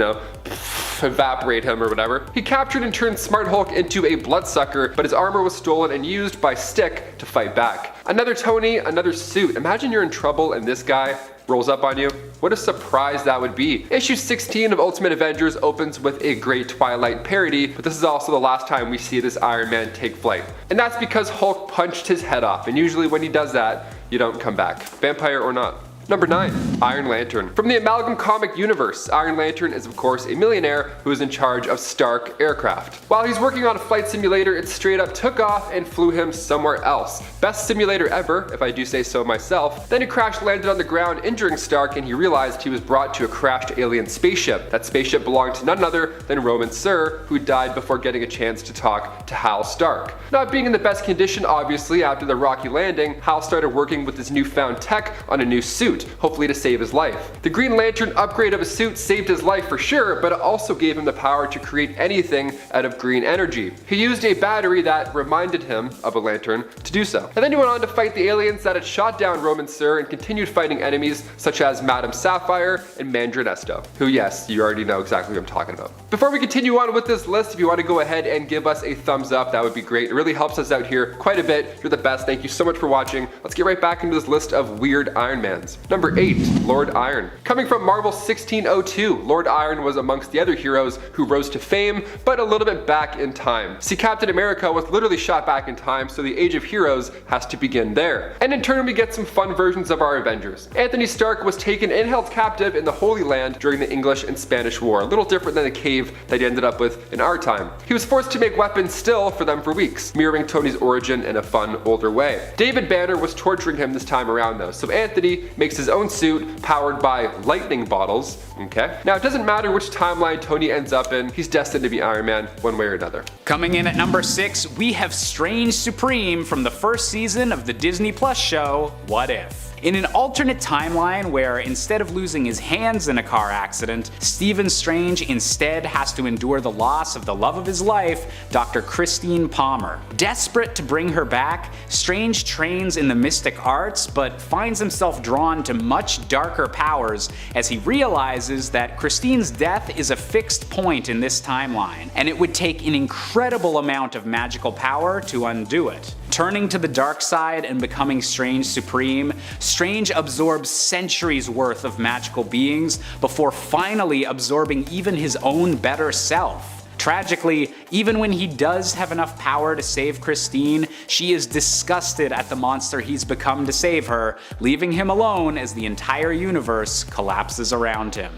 evaporate him or whatever. He captured and turned Smart Hulk into a bloodsucker, but his armor was stolen and used by Stick to fight back. Another Tony, another suit. Imagine you're in trouble and this guy rolls up on you. What a surprise that would be. Issue 16 of Ultimate Avengers opens with a great Twilight parody, but this is also the last time we see this Iron Man take flight. And that's because Hulk punched his head off, and usually when he does that, you don't come back, vampire or not. Number 9, Iron Lantern. From the Amalgam comic universe, Iron Lantern is of course a millionaire who is in charge of Stark Aircraft. While he's working on a flight simulator, it straight up took off and flew him somewhere else. Best simulator ever, if I do say so myself. Then he crash landed on the ground, injuring Stark, and he realized he was brought to a crashed alien spaceship. That spaceship belonged to none other than Roman Sur, who died before getting a chance to talk to Hal Stark. Not being in the best condition, obviously, after the rocky landing, Hal started working with his newfound tech on a new suit, hopefully to save his life. The Green Lantern upgrade of his suit saved his life for sure, but it also gave him the power to create anything out of green energy. He used a battery that reminded him of a lantern to do so. And then he went on to fight the aliens that had shot down Roman Sur and continued fighting enemies such as Madame Sapphire and Mandranesto, who, yes, you already know exactly what I'm talking about. Before we continue on with this list, if you want to go ahead and give us a thumbs up, that would be great. It really helps us out here quite a bit. You're the best. Thank you so much for watching. Let's get right back into this list of weird Iron Mans. Number 8, Lord Iron. Coming from Marvel 1602, Lord Iron was amongst the other heroes who rose to fame, but a little bit back in time. See, Captain America was literally shot back in time, so the Age of Heroes has to begin there. And in turn, we get some fun versions of our Avengers. Anthony Stark was taken and held captive in the Holy Land during the English and Spanish War, a little different than the cave that he ended up with in our time. He was forced to make weapons still for them for weeks, mirroring Tony's origin in a fun, older way. David Banner was torturing him this time around though, so Anthony makes his own suit powered by lightning bottles. Okay. Now it doesn't matter which timeline Tony ends up in, he's destined to be Iron Man one way or another. Coming in at number 6, we have Strange Supreme from the first season of the Disney Plus show, What If? In an alternate timeline where instead of losing his hands in a car accident, Stephen Strange instead has to endure the loss of the love of his life, Dr. Christine Palmer. Desperate to bring her back, Strange trains in the mystic arts, but finds himself drawn to much darker powers as he realizes that Christine's death is a fixed point in this timeline, and it would take an incredible amount of magical power to undo it. Turning to the dark side and becoming Strange Supreme, Strange absorbs centuries worth of magical beings before finally absorbing even his own better self. Tragically, even when he does have enough power to save Christine, she is disgusted at the monster he's become to save her, leaving him alone as the entire universe collapses around him.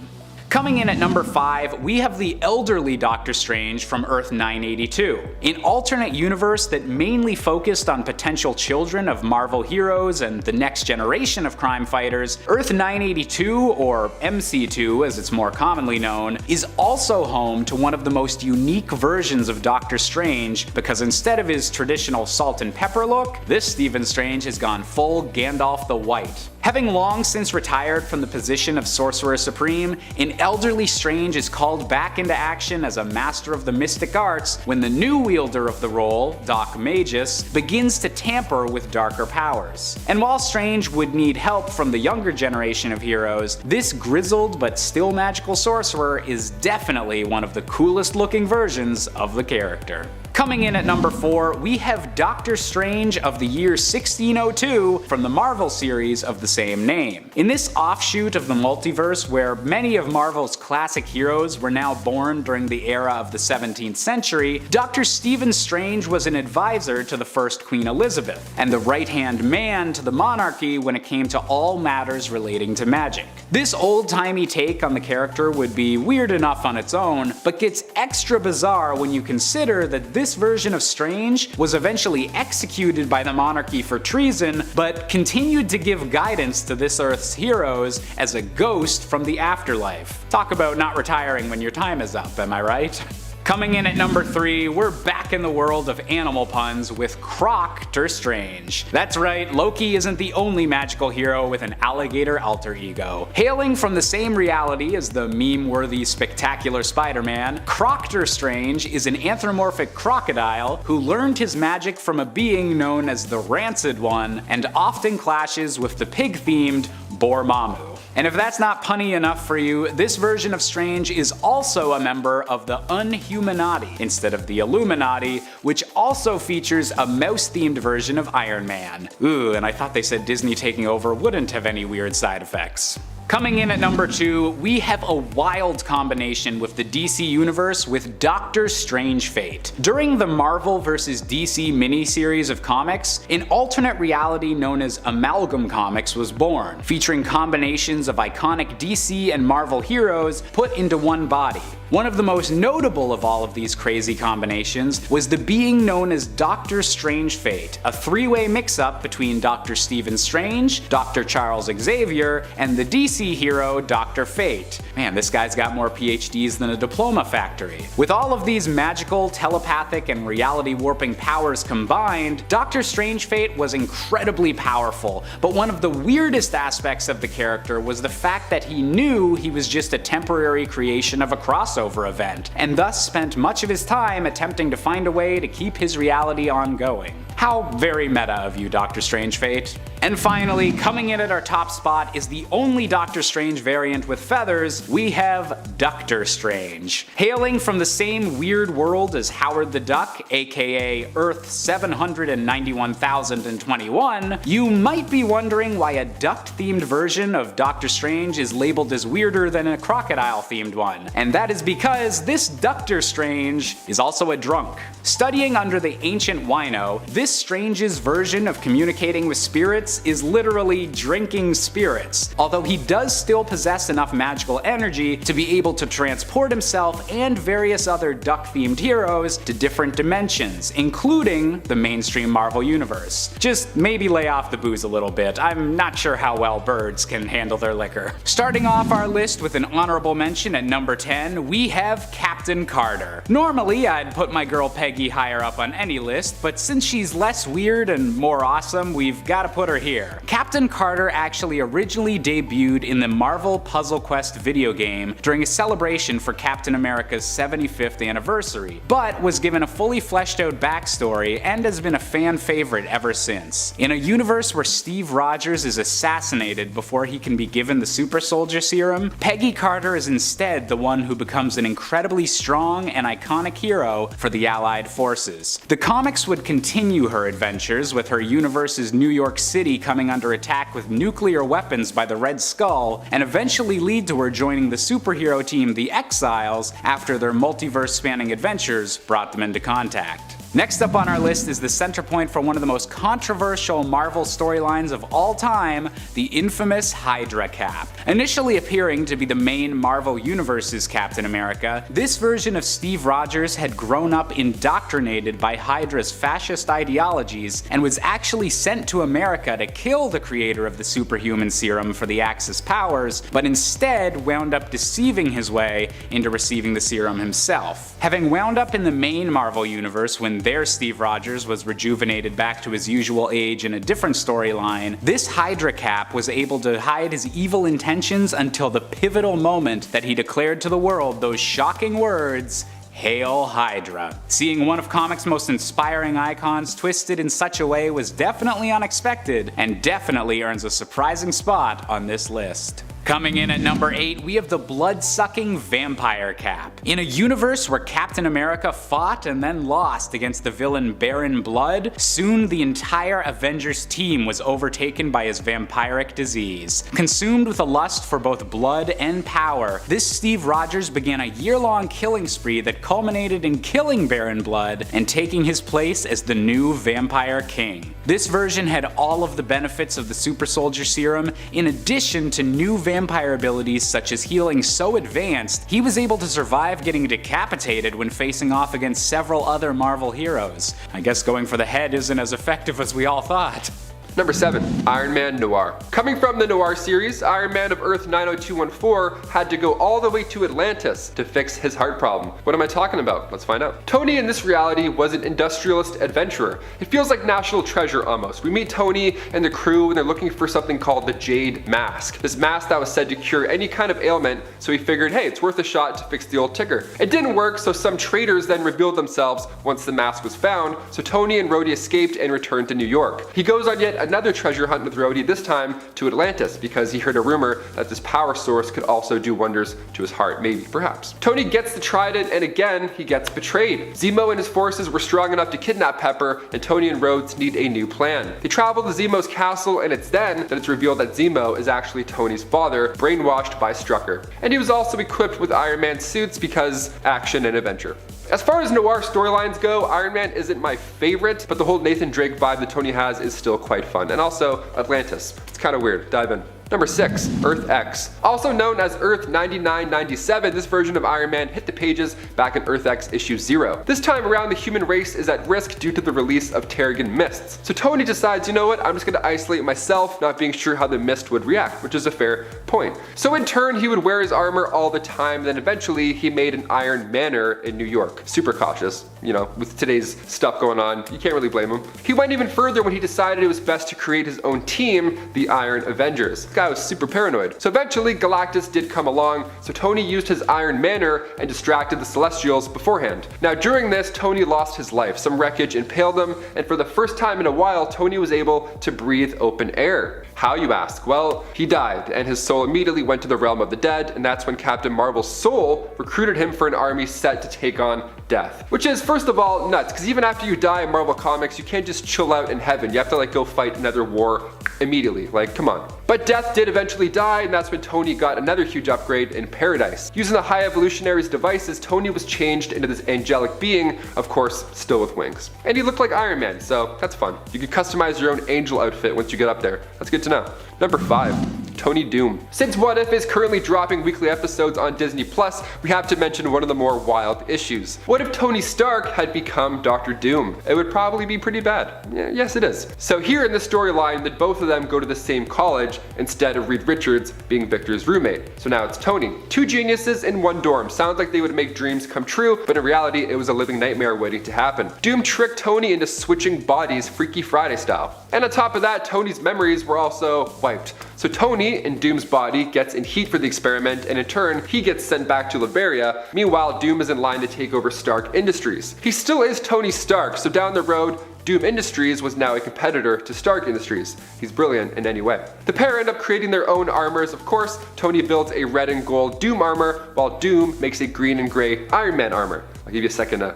Coming in at number 5, we have the elderly Doctor Strange from Earth 982. An alternate universe that mainly focused on potential children of Marvel heroes and the next generation of crime fighters, Earth 982, or MC2 as it's more commonly known, is also home to one of the most unique versions of Doctor Strange, because instead of his traditional salt and pepper look, this Stephen Strange has gone full Gandalf the White. Having long since retired from the position of Sorcerer Supreme, an elderly Strange is called back into action as a master of the mystic arts when the new wielder of the role, Doc Magus, begins to tamper with darker powers. And while Strange would need help from the younger generation of heroes, this grizzled but still magical sorcerer is definitely one of the coolest looking versions of the character. Coming in at number 4, we have Doctor Strange of the year 1602 from the Marvel series of the same name. In this offshoot of the multiverse where many of Marvel's classic heroes were now born during the era of the 17th century, Dr. Stephen Strange was an advisor to the first Queen Elizabeth, and the right-hand man to the monarchy when it came to all matters relating to magic. This old-timey take on the character would be weird enough on its own, but gets extra bizarre when you consider that this version of Strange was eventually executed by the monarchy for treason, but continued to give guidance to this Earth's heroes as a ghost from the afterlife. Talk about not retiring when your time is up, am I right? Coming in at number 3, we're back in the world of animal puns with Croctor Strange. That's right, Loki isn't the only magical hero with an alligator alter ego. Hailing from the same reality as the meme-worthy Spectacular Spider-Man, Croctor Strange is an anthropomorphic crocodile who learned his magic from a being known as the Rancid One and often clashes with the pig-themed Dormammu. And if that's not punny enough for you, this version of Strange is also a member of the Unhumanati instead of the Illuminati, which also features a mouse-themed version of Iron Man. Ooh, and I thought they said Disney taking over wouldn't have any weird side effects. Coming in at number 2, we have a wild combination with the DC Universe with Doctor Strange Fate. During the Marvel vs. DC miniseries of comics, an alternate reality known as Amalgam Comics was born, featuring combinations of iconic DC and Marvel heroes put into one body. One of the most notable of all of these crazy combinations was the being known as Doctor Strange Fate, a three-way mix-up between Dr. Stephen Strange, Dr. Charles Xavier, and the DC hero Dr. Fate. Man, this guy's got more PhDs than a diploma factory. With all of these magical, telepathic, and reality-warping powers combined, Doctor Strange Fate was incredibly powerful, but one of the weirdest aspects of the character was the fact that he knew he was just a temporary creation of a crossover event, and thus spent much of his time attempting to find a way to keep his reality ongoing. How very meta of you, Doctor Strange Fate. And finally, coming in at our top spot is the only Doctor Strange variant with feathers, we have Ductor Strange. Hailing from the same weird world as Howard the Duck, aka Earth 791,021, you might be wondering why a duck-themed version of Doctor Strange is labeled as weirder than a crocodile-themed one. And that is because this Ductor Strange is also a drunk. Studying under the ancient wino, this Strange's version of communicating with spirits is literally drinking spirits, although he does still possess enough magical energy to be able to transport himself and various other duck-themed heroes to different dimensions, including the mainstream Marvel universe. Just maybe lay off the booze a little bit, I'm not sure how well birds can handle their liquor. Starting off our list with an honorable mention at number 10, we have Captain Carter. Normally I'd put my girl Peggy higher up on any list, but since she's less weird and more awesome, we've gotta put her here. Captain Carter actually originally debuted in the Marvel Puzzle Quest video game during a celebration for Captain America's 75th anniversary, but was given a fully fleshed out backstory and has been a fan favorite ever since. In a universe where Steve Rogers is assassinated before he can be given the super soldier serum, Peggy Carter is instead the one who becomes an incredibly strong and iconic hero for the Allied forces. The comics would continue her adventures, with her universe's New York City coming under attack with nuclear weapons by the Red Skull, and eventually lead to her joining the superhero team the Exiles after their multiverse-spanning adventures brought them into contact. Next up on our list is the center point for one of the most controversial Marvel storylines of all time, the infamous Hydra Cap. Initially appearing to be the main Marvel Universe's Captain America, this version of Steve Rogers had grown up indoctrinated by Hydra's fascist ideologies and was actually sent to America to kill the creator of the superhuman serum for the Axis powers, but instead wound up deceiving his way into receiving the serum himself. Having wound up in the main Marvel Universe when their Steve Rogers was rejuvenated back to his usual age in a different storyline, this Hydra Cap was able to hide his evil intentions until the pivotal moment that he declared to the world those shocking words, "Hail Hydra." Seeing one of comics' most inspiring icons twisted in such a way was definitely unexpected, and definitely earns a surprising spot on this list. Coming in at number 8, we have the blood-sucking Vampire Cap. In a universe where Captain America fought and then lost against the villain Baron Blood, soon the entire Avengers team was overtaken by his vampiric disease. Consumed with a lust for both blood and power, this Steve Rogers began a year-long killing spree that culminated in killing Baron Blood and taking his place as the new Vampire King. This version had all of the benefits of the Super Soldier Serum, in addition to new vampire abilities such as healing so advanced, he was able to survive getting decapitated when facing off against several other Marvel heroes. I guess going for the head isn't as effective as we all thought. Number 7. Iron Man Noir. Coming from the Noir series, Iron Man of Earth 90214 had to go all the way to Atlantis to fix his heart problem. What am I talking about? Let's find out. Tony in this reality was an industrialist adventurer. It feels like National Treasure almost. We meet Tony and the crew and they're looking for something called the Jade Mask. This mask that was said to cure any kind of ailment, so he figured, hey, it's worth a shot to fix the old ticker. It didn't work, so some traitors then revealed themselves once the mask was found, so Tony and Rhodey escaped and returned to New York. He goes on yet another treasure hunt with Rhodey, this time to Atlantis, because he heard a rumor that this power source could also do wonders to his heart, maybe, perhaps. Tony gets the trident and again, he gets betrayed. Zemo and his forces were strong enough to kidnap Pepper, and Tony and Rhodes need a new plan. They travel to Zemo's castle, and it's then that it's revealed that Zemo is actually Tony's father, brainwashed by Strucker. And he was also equipped with Iron Man suits because action and adventure. As far as Noir storylines go, Iron Man isn't my favorite, but the whole Nathan Drake vibe that Tony has is still quite fun. And also, Atlantis. It's kind of weird. Dive in. Number 6. Earth X. Also known as Earth 9997, this version of Iron Man hit the pages back in Earth X issue 0. This time around, the human race is at risk due to the release of Terrigen mists. So Tony decides, you know what, I'm just going to isolate myself, not being sure how the mist would react, which is a fair point. So in turn, he would wear his armor all the time, then eventually he made an Iron Manor in New York. Super cautious, you know, with today's stuff going on, you can't really blame him. He went even further when he decided it was best to create his own team, the Iron Avengers. Guy was super paranoid. So eventually Galactus did come along, so Tony used his Iron Manor and distracted the Celestials beforehand. Now during this, Tony lost his life. Some wreckage impaled him, and for the first time in a while, Tony was able to breathe open air. How, you ask? Well, he died, and his soul immediately went to the realm of the dead, and that's when Captain Marvel's soul recruited him for an army set to take on Death. Which is, first of all, nuts, because even after you die in Marvel Comics, you can't just chill out in heaven. You have to go fight another war immediately. Come on. But Death did eventually die, and that's when Tony got another huge upgrade in Paradise. Using the High Evolutionary's devices, Tony was changed into this angelic being, of course, still with wings. And he looked like Iron Man, so that's fun. You can customize your own angel outfit once you get up there. That's good to know. Number 5. Tony Doom. Since What If is currently dropping weekly episodes on Disney Plus, we have to mention one of the more wild issues. What if Tony Stark had become Dr. Doom? It would probably be pretty bad. Yeah, yes, it is. So here in the storyline that both of them go to the same college instead of Reed Richards being Victor's roommate. So now it's Tony. Two geniuses in one dorm. Sounds like they would make dreams come true, but in reality it was a living nightmare waiting to happen. Doom tricked Tony into switching bodies Freaky Friday style. And on top of that, Tony's memories were also wiped. So Tony, in Doom's body, gets in heat for the experiment, and in turn, he gets sent back to Liberia. Meanwhile, Doom is in line to take over Stark Industries. He still is Tony Stark, so down the road, Doom Industries was now a competitor to Stark Industries. He's brilliant in any way. The pair end up creating their own armors, of course. Tony builds a red and gold Doom armor, while Doom makes a green and gray Iron Man armor. I'll give you a second to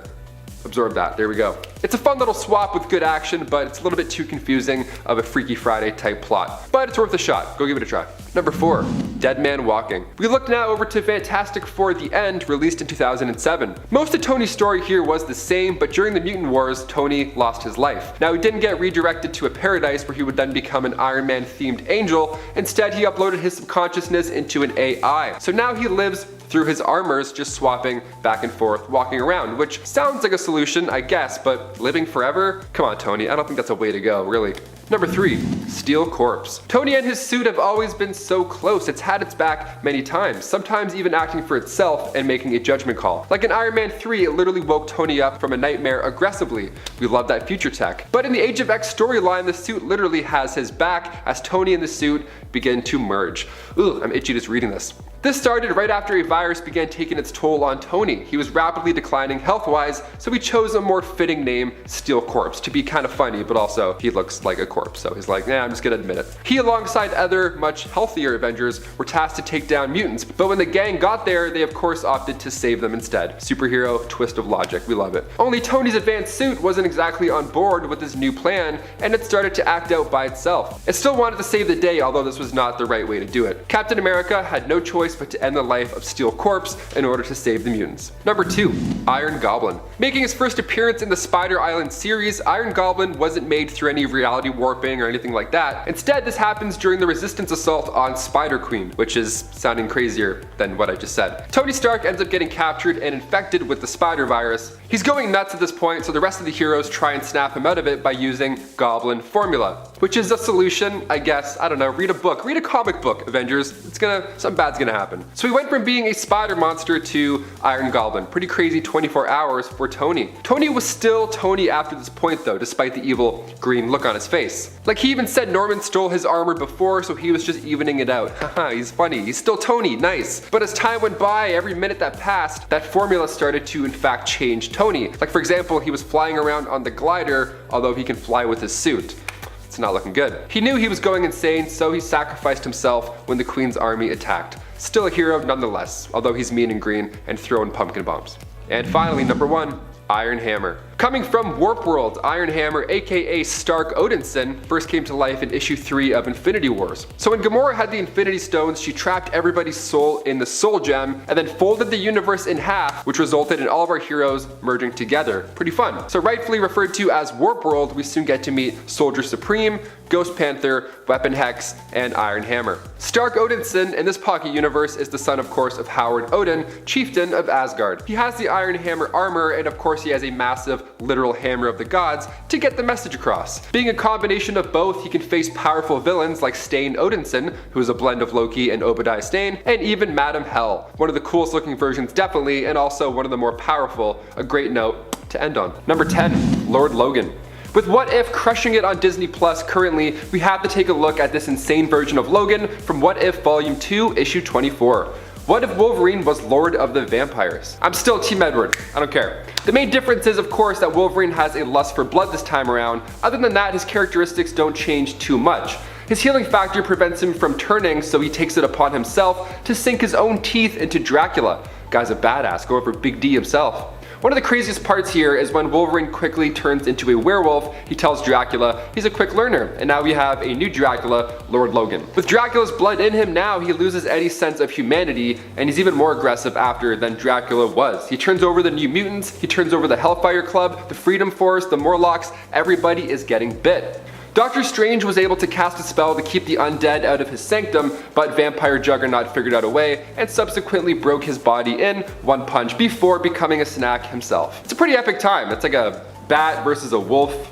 absorb that. There we go. It's a fun little swap with good action, but it's a little bit too confusing of a Freaky Friday type plot. But it's worth a shot. Go give it a try. Number 4. Dead Man Walking. We look now over to Fantastic Four: The End, released in 2007. Most of Tony's story here was the same, but during the Mutant Wars, Tony lost his life. Now, he didn't get redirected to a paradise where he would then become an Iron Man themed angel. Instead, he uploaded his subconsciousness into an AI. So now he lives through his armors, just swapping back and forth, walking around, which sounds like a solution, I guess, but living forever? Come on, Tony, I don't think that's a way to go, really. Number 3. Steel Corpse. Tony and his suit have always been so close. It's had its back many times, sometimes even acting for itself and making a judgment call. Like in Iron Man 3, it literally woke Tony up from a nightmare aggressively. We love that future tech. But in the Age of X storyline, the suit literally has his back as Tony and the suit begin to merge. Ugh, I'm itchy just reading this. This started right after a virus began taking its toll on Tony. He was rapidly declining health-wise, so we chose a more fitting name, Steel Corpse, to be kind of funny, but also he looks like a corpse, so he's like, nah, I'm just gonna admit it. He, alongside other, much healthier Avengers, were tasked to take down mutants, but when the gang got there, they of course opted to save them instead. Superhero twist of logic, we love it. Only Tony's advanced suit wasn't exactly on board with his new plan, and it started to act out by itself. It still wanted to save the day, although this was not the right way to do it. Captain America had no choice but to end the life of Steel Corpse in order to save the mutants. Number 2. Iron Goblin. Making his first appearance in the Spider Island series, Iron Goblin wasn't made through any reality warping or anything like that. Instead, this happens during the Resistance assault on Spider-Queen, which is sounding crazier than what I just said. Tony Stark ends up getting captured and infected with the spider virus. He's going nuts at this point, so the rest of the heroes try and snap him out of it by using Goblin Formula, which is a solution, I guess. I don't know, read a book, read a comic book, Avengers. Something bad's gonna happen. So we went from being a spider monster to Iron Goblin. Pretty crazy 24 hours for Tony. Tony was still Tony after this point though, despite the evil green look on his face. Like he even said Norman stole his armor before, so he was just evening it out. Haha, he's funny. He's still Tony, nice. But as time went by, every minute that passed, that formula started to in fact change Tony. Like for example, he was flying around on the glider, although he can fly with his suit. It's not looking good. He knew he was going insane, so he sacrificed himself when the Queen's army attacked. Still a hero nonetheless, although he's mean and green and throwing pumpkin bombs. And finally, number 1, Iron Hammer. Coming from Warp World, Iron Hammer, aka Stark Odinson, first came to life in issue 3 of Infinity Wars. So when Gamora had the Infinity Stones, she trapped everybody's soul in the Soul Gem, and then folded the universe in half, which resulted in all of our heroes merging together. Pretty fun. So rightfully referred to as Warp World, we soon get to meet Soldier Supreme, Ghost Panther, Weapon Hex, and Iron Hammer. Stark Odinson in this pocket universe is the son, of course, of Howard Odin, chieftain of Asgard. He has the Iron Hammer armor, and of course he has a massive literal hammer of the gods to get the message across. Being a combination of both, he can face powerful villains like Stain Odinson, who is a blend of Loki and Obadiah Stane, and even Madam Hell, one of the coolest looking versions definitely, and also one of the more powerful. A great note to end on. Number 10, Lord Logan. With What If crushing it on Disney Plus currently, we have to take a look at this insane version of Logan from What If Volume 2, Issue 24. What if Wolverine was Lord of the Vampires? I'm still Team Edward, I don't care. The main difference is, of course, that Wolverine has a lust for blood this time around. Other than that, his characteristics don't change too much. His healing factor prevents him from turning, so he takes it upon himself to sink his own teeth into Dracula. Guy's a badass, going for Big D himself. One of the craziest parts here is when Wolverine quickly turns into a werewolf. He tells Dracula he's a quick learner, and now we have a new Dracula, Lord Logan. With Dracula's blood in him now, he loses any sense of humanity, and he's even more aggressive after than Dracula was. He turns over the New Mutants, he turns over the Hellfire Club, the Freedom Force, the Morlocks, everybody is getting bit. Doctor Strange was able to cast a spell to keep the undead out of his sanctum, but Vampire Juggernaut figured out a way and subsequently broke his body in one punch before becoming a snack himself. It's a pretty epic time. It's like a bat versus a wolf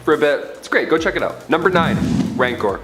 for a bit. It's great, go check it out. Number 9, Rancor.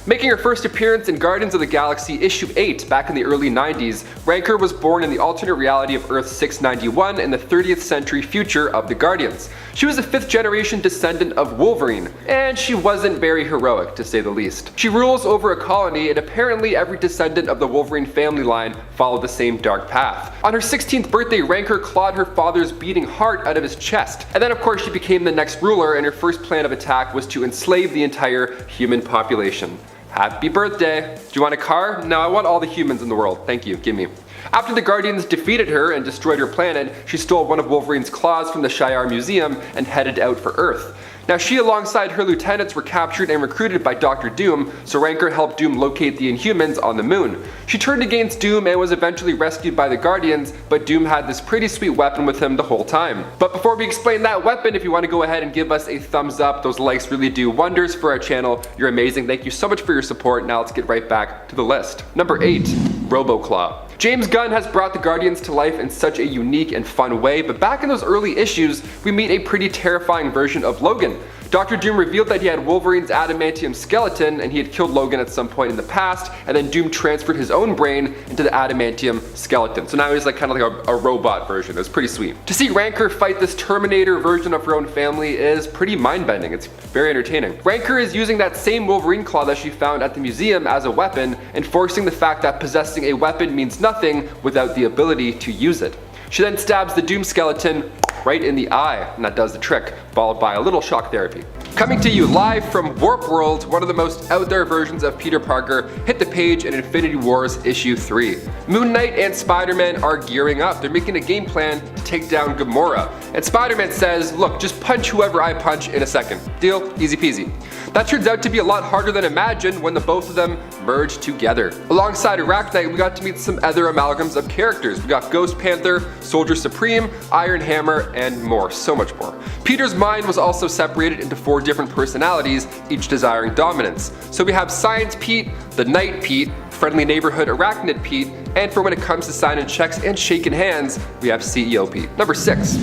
Making her first appearance in Guardians of the Galaxy issue 8 back in the early 90s, Rancor was born in the alternate reality of Earth 691 in the 30th century future of the Guardians. She was a 5th generation descendant of Wolverine, and she wasn't very heroic to say the least. She rules over a colony, and apparently every descendant of the Wolverine family line followed the same dark path. On her 16th birthday, Rancor clawed her father's beating heart out of his chest, and then of course she became the next ruler, and her first plan of attack was to enslave the entire human population. Happy birthday! Do you want a car? No, I want all the humans in the world. Thank you, give me. After the Guardians defeated her and destroyed her planet, she stole one of Wolverine's claws from the Shi'ar Museum and headed out for Earth. Now she alongside her lieutenants were captured and recruited by Dr. Doom, so Rancor helped Doom locate the Inhumans on the moon. She turned against Doom and was eventually rescued by the Guardians, but Doom had this pretty sweet weapon with him the whole time. But before we explain that weapon, if you want to go ahead and give us a thumbs up, those likes really do wonders for our channel. You're amazing, thank you so much for your support. Now let's get right back to the list. Number 8, Roboclaw. James Gunn has brought the Guardians to life in such a unique and fun way, but back in those early issues, we meet a pretty terrifying version of Logan. Dr. Doom revealed that he had Wolverine's adamantium skeleton and he had killed Logan at some point in the past, and then Doom transferred his own brain into the adamantium skeleton. So now he's like kind of like a robot version. It was pretty sweet. To see Rancor fight this Terminator version of her own family is pretty mind-bending. It's very entertaining. Rancor is using that same Wolverine claw that she found at the museum as a weapon, enforcing the fact that possessing a weapon means nothing without the ability to use it. She then stabs the Doom skeleton right in the eye, and that does the trick, followed by a little shock therapy. Coming to you live from Warp World, one of the most out there versions of Peter Parker hit the page in Infinity Wars issue 3. Moon Knight and Spider-Man are gearing up. They're making a game plan to take down Gamora. And Spider-Man says, look, just punch whoever I punch in a second. Deal? Easy peasy. That turns out to be a lot harder than imagined when the both of them merge together. Alongside Arachnite, we got to meet some other amalgams of characters. We got Ghost Panther, Soldier Supreme, Iron Hammer, and more, so much more. Peter's mind was also separated into 4 different personalities, each desiring dominance. So we have Science Pete, the Knight Pete, Friendly Neighborhood Arachnid Pete, and for when it comes to signing checks and shaking hands, we have CEO Pete. Number 6,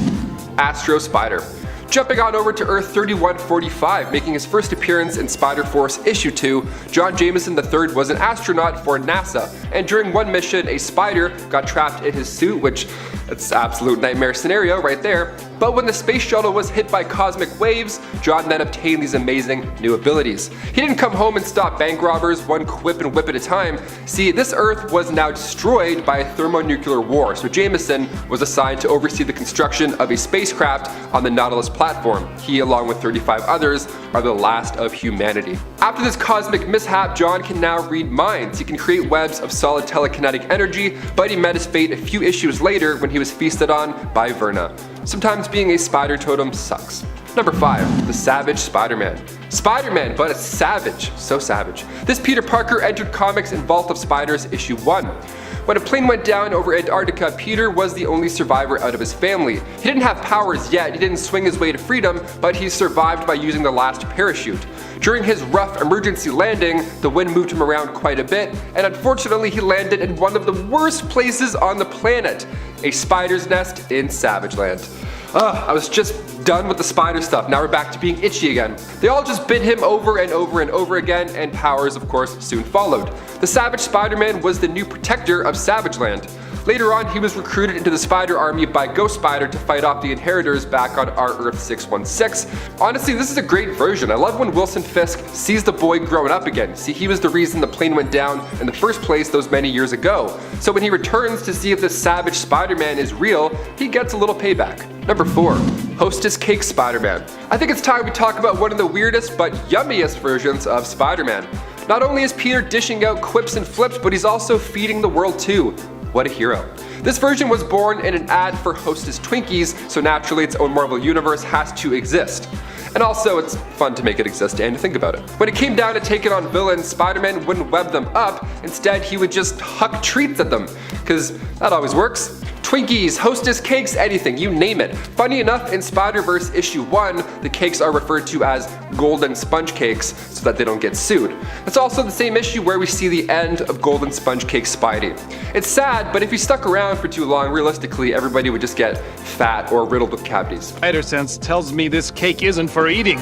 Astro Spider. Jumping on over to Earth 3145, making his first appearance in Spider-Force issue 2, John Jameson III was an astronaut for NASA, and during one mission, a spider got trapped in his suit, which it's absolute nightmare scenario right there. But when the space shuttle was hit by cosmic waves, John then obtained these amazing new abilities. He didn't come home and stop bank robbers one quip and whip at a time. See, this Earth was now destroyed by a thermonuclear war, so Jameson was assigned to oversee the construction of a spacecraft on the Nautilus platform. He, along with 35 others, are the last of humanity. After this cosmic mishap, John can now read minds. He can create webs of solid telekinetic energy, but he met his fate a few issues later when he was feasted on by Verna. Sometimes being a spider totem sucks. Number 5, the Savage Spider-Man. Spider-Man, but a savage, so savage. This Peter Parker entered comics in Vault of Spiders issue 1. When a plane went down over Antarctica, Peter was the only survivor out of his family. He didn't have powers yet, he didn't swing his way to freedom, but he survived by using the last parachute. During his rough emergency landing, the wind moved him around quite a bit, and unfortunately he landed in one of the worst places on the planet, a spider's nest in Savage Land. I was just done with the spider stuff, now we're back to being itchy again. They all just bit him over and over and over again, and powers of course soon followed. The Savage Spider-Man was the new protector of Savage Land. Later on, he was recruited into the Spider Army by Ghost Spider to fight off the Inheritors back on our Earth 616. Honestly, this is a great version. I love when Wilson Fisk sees the boy growing up again. See, he was the reason the plane went down in the first place those many years ago. So when he returns to see if this Savage Spider-Man is real, he gets a little payback. Number 4, Hostess Cake Spider-Man. I think it's time we talk about one of the weirdest but yummiest versions of Spider-Man. Not only is Peter dishing out quips and flips, but he's also feeding the world too. What a hero. This version was born in an ad for Hostess Twinkies, so naturally its own Marvel Universe has to exist. And also, it's fun to make it exist and to think about it. When it came down to taking on villains, Spider-Man wouldn't web them up, instead he would just huck treats at them, because that always works. Twinkies, Hostess cakes, anything, you name it. Funny enough, in Spider-Verse issue 1, the cakes are referred to as golden sponge cakes so that they don't get sued. It's also the same issue where we see the end of Golden Sponge Cake Spidey. It's sad, but if he stuck around for too long, realistically, everybody would just get fat or riddled with cavities. Spider sense tells me this cake isn't for eating.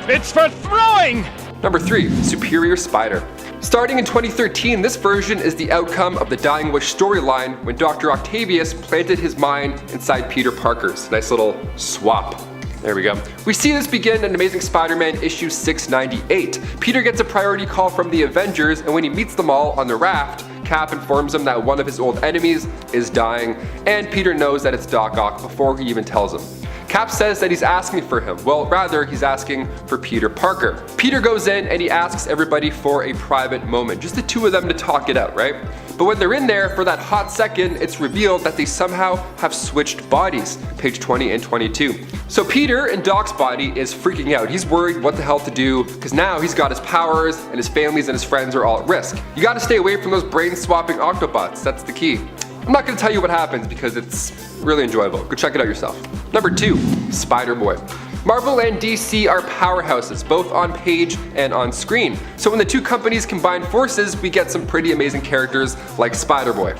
It's for throwing! Number 3, Superior Spider. Starting in 2013, this version is the outcome of the Dying Wish storyline when Dr. Octavius planted his mind inside Peter Parker's. Nice little swap. There we go. We see this begin in Amazing Spider-Man issue 698. Peter gets a priority call from the Avengers, and when he meets them all on the raft, Cap informs him that one of his old enemies is dying, and Peter knows that it's Doc Ock before he even tells him. Cap says that he's asking for him. Well, rather, he's asking for Peter Parker. Peter goes in and he asks everybody for a private moment, just the two of them to talk it out, right? But when they're in there for that hot second, it's revealed that they somehow have switched bodies, page 20 and 22. So Peter in Doc's body is freaking out. He's worried what the hell to do, because now he's got his powers and his families and his friends are all at risk. You gotta stay away from those brain-swapping Octobots, that's the key. I'm not gonna tell you what happens because it's really enjoyable. Go check it out yourself. Number 2, Spider-Boy. Marvel and DC are powerhouses, both on page and on screen. So when the two companies combine forces, we get some pretty amazing characters like Spider-Boy.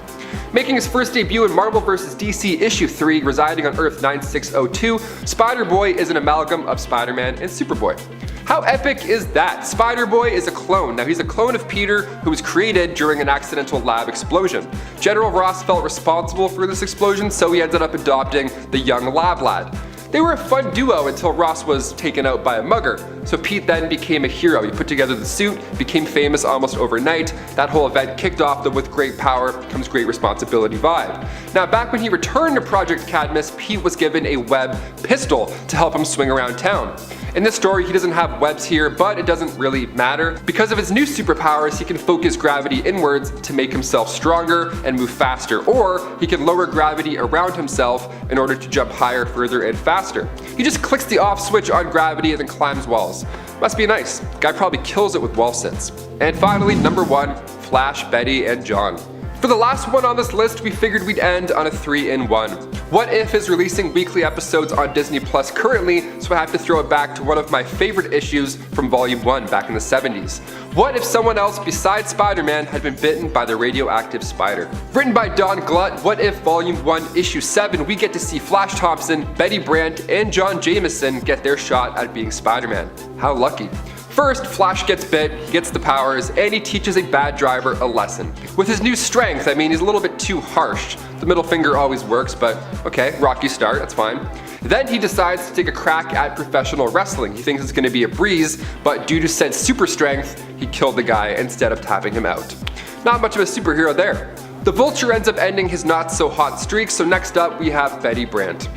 Making his first debut in Marvel vs. DC issue 3, residing on Earth 9602, Spider-Boy is an amalgam of Spider-Man and Superboy. How epic is that? Spider-Boy is a clone. Now he's a clone of Peter who was created during an accidental lab explosion. General Ross felt responsible for this explosion, so he ended up adopting the young lab lad. They were a fun duo until Ross was taken out by a mugger. So Pete then became a hero. He put together the suit, became famous almost overnight. That whole event kicked off the with great power comes great responsibility vibe. Now back when he returned to Project Cadmus, Pete was given a web pistol to help him swing around town. In this story, he doesn't have webs here, but it doesn't really matter. Because of his new superpowers, he can focus gravity inwards to make himself stronger and move faster, or he can lower gravity around himself in order to jump higher, further, and faster. He just clicks the off switch on gravity and then climbs walls. Must be nice. Guy probably kills it with wall sits. And finally, number 1, Flash, Betty, and John. For the last one on this list, we figured we'd end on a 3-in-1. What If is releasing weekly episodes on Disney Plus currently, so I have to throw it back to one of my favorite issues from Volume 1 back in the 70s. What if someone else besides Spider-Man had been bitten by the radioactive spider? Written by Don Glutt, What If Volume 1 Issue 7, we get to see Flash Thompson, Betty Brant, and John Jameson get their shot at being Spider-Man. How lucky. First, Flash gets bit, he gets the powers, and he teaches a bad driver a lesson. With his new strength, I mean, he's a little bit too harsh. The middle finger always works, but okay, rocky start, that's fine. Then he decides to take a crack at professional wrestling. He thinks it's going to be a breeze, but due to said super strength, he killed the guy instead of tapping him out. Not much of a superhero there. The Vulture ends up ending his not so hot streak, so next up we have Betty Brant.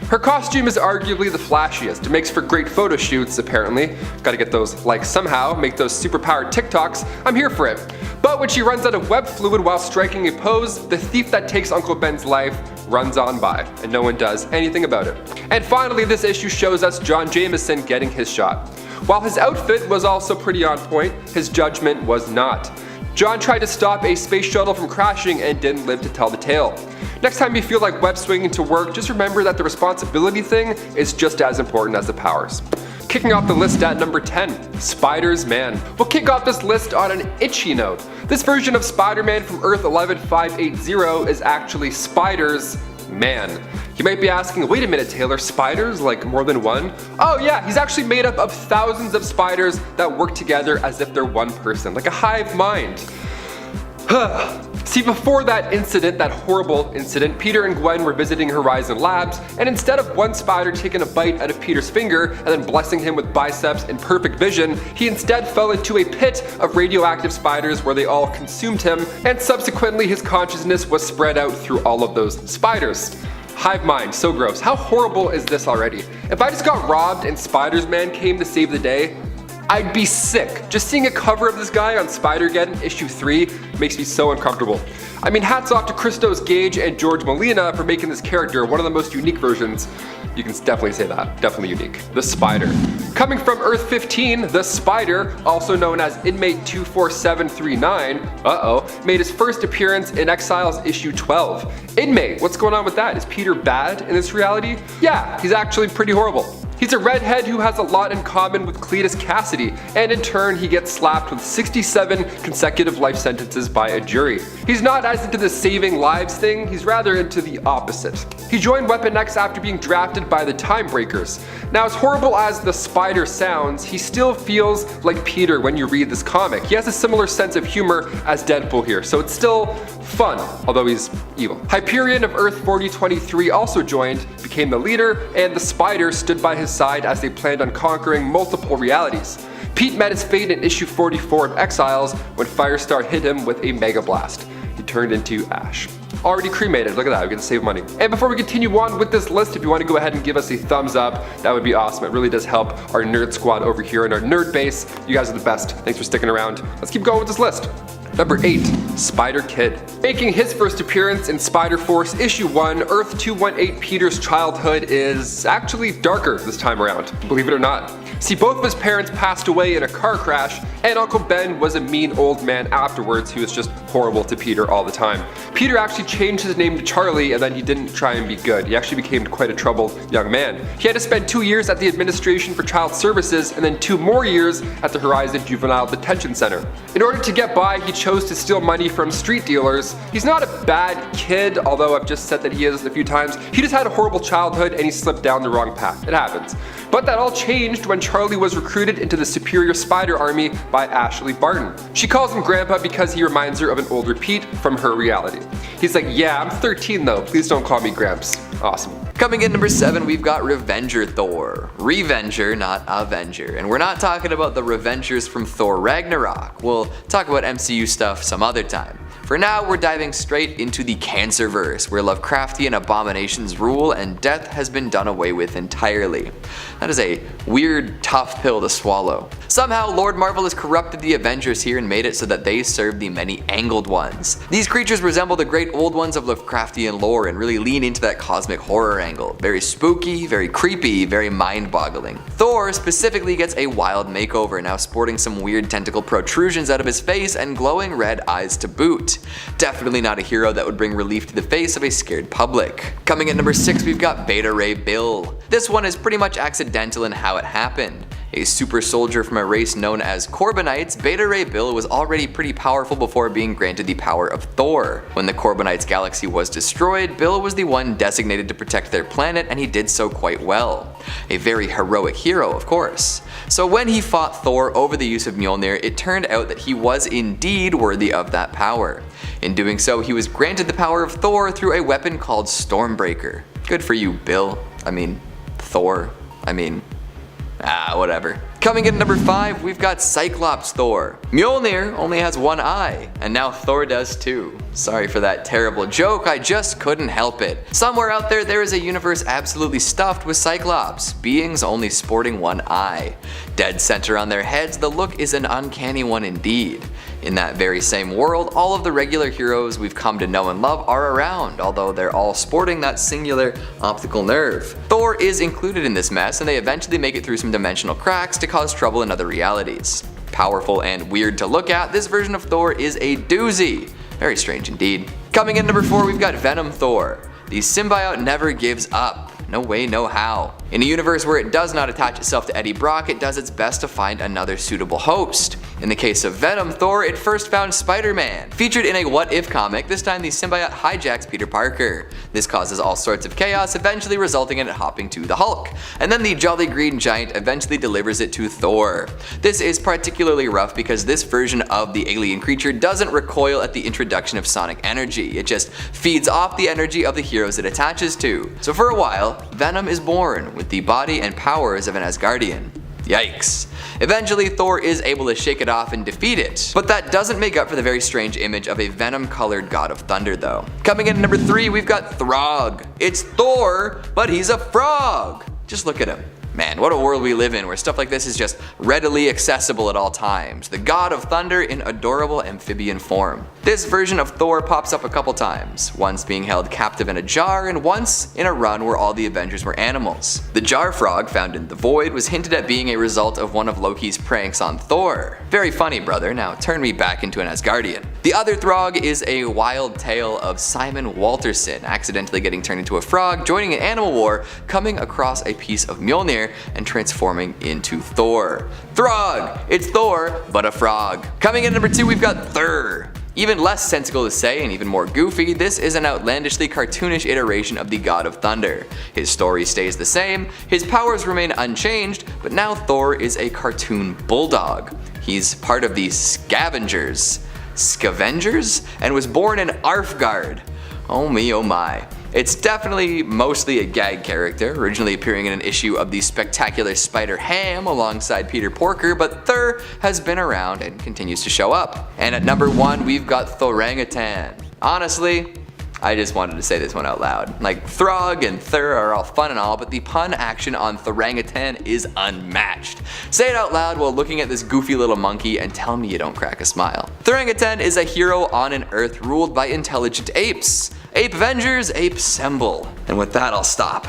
Her costume is arguably the flashiest. It makes for great photo shoots, apparently. Gotta get those likes somehow, make those superpowered TikToks. I'm here for it. But when she runs out of web fluid while striking a pose, the thief that takes Uncle Ben's life runs on by, and no one does anything about it. And finally, this issue shows us John Jameson getting his shot. While his outfit was also pretty on point, his judgment was not. John tried to stop a space shuttle from crashing and didn't live to tell the tale. Next time you feel like web swinging to work, just remember that the responsibility thing is just as important as the powers. Kicking off the list at number 10, Spider's Man. We'll kick off this list on an itchy note. This version of Spider-Man from Earth 11580 is actually Spider's Man. You might be asking, wait a minute Taylor, spiders? Like more than one? Oh yeah, he's actually made up of thousands of spiders that work together as if they're one person, like a hive mind. See, before that incident, that horrible incident, Peter and Gwen were visiting Horizon Labs, and instead of one spider taking a bite out of Peter's finger and then blessing him with biceps and perfect vision, he instead fell into a pit of radioactive spiders where they all consumed him, and subsequently his consciousness was spread out through all of those spiders. Hive mind, so gross. How horrible is this already? If I just got robbed and Spider-Man came to save the day, I'd be sick. Just seeing a cover of this guy on Spider-Geddon issue 3 makes me so uncomfortable. I mean, hats off to Christos Gage and George Molina for making this character one of the most unique versions. You can definitely say that. Definitely unique. The Spider. Coming from Earth 15, the Spider, also known as Inmate 24739, made his first appearance in Exiles issue 12. Inmate, what's going on with that? Is Peter bad in this reality? Yeah, he's actually pretty horrible. He's a redhead who has a lot in common with Cletus Cassidy, and in turn he gets slapped with 67 consecutive life sentences by a jury. He's not as into the saving lives thing, he's rather into the opposite. He joined Weapon X after being drafted by the Timebreakers. Now, as horrible as the Spider sounds, he still feels like Peter when you read this comic. He has a similar sense of humor as Deadpool here, so it's still fun, although he's evil. Hyperion of Earth 4023 also joined, became the leader, and the Spider stood by his side as they planned on conquering multiple realities. Pete met his fate in issue 44 of Exiles when Firestar hit him with a Mega Blast. He turned into ash. Already cremated, look at that, we get to save money. And before we continue on with this list, if you want to go ahead and give us a thumbs up, that would be awesome. It really does help our nerd squad over here and our nerd base. You guys are the best. Thanks for sticking around. Let's keep going with this list. Number 8, Spider Kid. Making his first appearance in Spider Force issue 1, Earth 218 Peter's childhood is actually darker this time around, believe it or not. See, both of his parents passed away in a car crash, and Uncle Ben was a mean old man afterwards who was just horrible to Peter all the time. Peter actually changed his name to Charlie, and then he didn't try and be good. He actually became quite a troubled young man. He had to spend 2 years at the Administration for Child Services and then 2 more years at the Horizon Juvenile Detention Center. In order to get by, he chose to steal money from street dealers. He's not a bad kid, although I've just said that he is a few times. He just had a horrible childhood and he slipped down the wrong path. It happens. But that all changed when Charlie was recruited into the Superior Spider Army by Ashley Barton. She calls him Grandpa because he reminds her of an older Pete from her reality. He's like, yeah, I'm 13 though, please don't call me Gramps. Awesome. Coming in number 7, we've got Revenger Thor. Revenger, not Avenger. And we're not talking about the Revengers from Thor Ragnarok. We'll talk about MCU stuff some other time. For now, we're diving straight into the Cancerverse, where Lovecraftian abominations rule and death has been done away with entirely. That is a weird, tough pill to swallow. Somehow, Lord Marvel has corrupted the Avengers here and made it so that they serve the many-angled ones. These creatures resemble the great old ones of Lovecraftian lore and really lean into that cosmic horror angle. Very spooky, very creepy, very mind-boggling. Thor specifically gets a wild makeover, now sporting some weird tentacle protrusions out of his face and glowing red eyes to boot. Definitely not a hero that would bring relief to the face of a scared public. Coming at number 6, we've got Beta Ray Bill. This one is pretty much accidental in how it happened. A super soldier from a race known as Corbinites, Beta Ray Bill was already pretty powerful before being granted the power of Thor. When the Corbinites galaxy was destroyed, Bill was the one designated to protect their planet, and he did so quite well. A very heroic hero, of course. So when he fought Thor over the use of Mjolnir, it turned out that he was indeed worthy of that power. In doing so, he was granted the power of Thor through a weapon called Stormbreaker. Good for you, Bill. Thor. Whatever. Coming in at number 5, we've got Cyclops Thor. Mjolnir only has one eye, and now Thor does too. Sorry for that terrible joke, I just couldn't help it. Somewhere out there is a universe absolutely stuffed with Cyclops, beings only sporting one eye. Dead center on their heads, the look is an uncanny one indeed. In that very same world, all of the regular heroes we've come to know and love are around, although they're all sporting that singular optical nerve. Thor is included in this mess, and they eventually make it through some dimensional cracks to cause trouble in other realities. Powerful and weird to look at, this version of Thor is a doozy. Very strange indeed. Coming in number 4, we've got Venom Thor. The symbiote never gives up. No way, no how. In a universe where it does not attach itself to Eddie Brock, it does its best to find another suitable host. In the case of Venom Thor, it first found Spider-Man. Featured in a What If comic, this time the symbiote hijacks Peter Parker. This causes all sorts of chaos, eventually resulting in it hopping to the Hulk. And then the Jolly Green Giant eventually delivers it to Thor. This is particularly rough because this version of the alien creature doesn't recoil at the introduction of sonic energy. It just feeds off the energy of the heroes it attaches to. So for a while, Venom is born with the body and powers of an Asgardian. Yikes. Eventually, Thor is able to shake it off and defeat it, but that doesn't make up for the very strange image of a venom-colored god of thunder though. Coming in at number 3, we've got Throg. It's Thor, but he's a frog. Just look at him. Man, what a world we live in where stuff like this is just readily accessible at all times. The god of thunder in adorable amphibian form. This version of Thor pops up a couple times, once being held captive in a jar and once in a run where all the Avengers were animals. The jar frog found in the void was hinted at being a result of one of Loki's pranks on Thor. Very funny, brother, now turn me back into an Asgardian. The other Throg is a wild tale of Simon Walterson accidentally getting turned into a frog, joining an animal war, coming across a piece of Mjolnir, and transforming into Thor. Throg! It's Thor, but a frog. Coming in at number 2, we've got Thur. Even less sensical to say and even more goofy, this is an outlandishly cartoonish iteration of the God of Thunder. His story stays the same, his powers remain unchanged, but now Thor is a cartoon bulldog. He's part of the Scavengers, and was born in Arfgard. Oh me, oh my. It's definitely mostly a gag character, originally appearing in an issue of the Spectacular Spider-Ham alongside Peter Porker, but Thur has been around and continues to show up. And at number 1, we've got Thorangutan. Honestly, I just wanted to say this one out loud. Like, Throg and Thur are all fun and all, but the pun action on Thorangutan is unmatched. Say it out loud while looking at this goofy little monkey and tell me you don't crack a smile. Thorangutan is a hero on an Earth ruled by intelligent apes. Ape Avengers, Ape Assemble. And with that, I'll stop.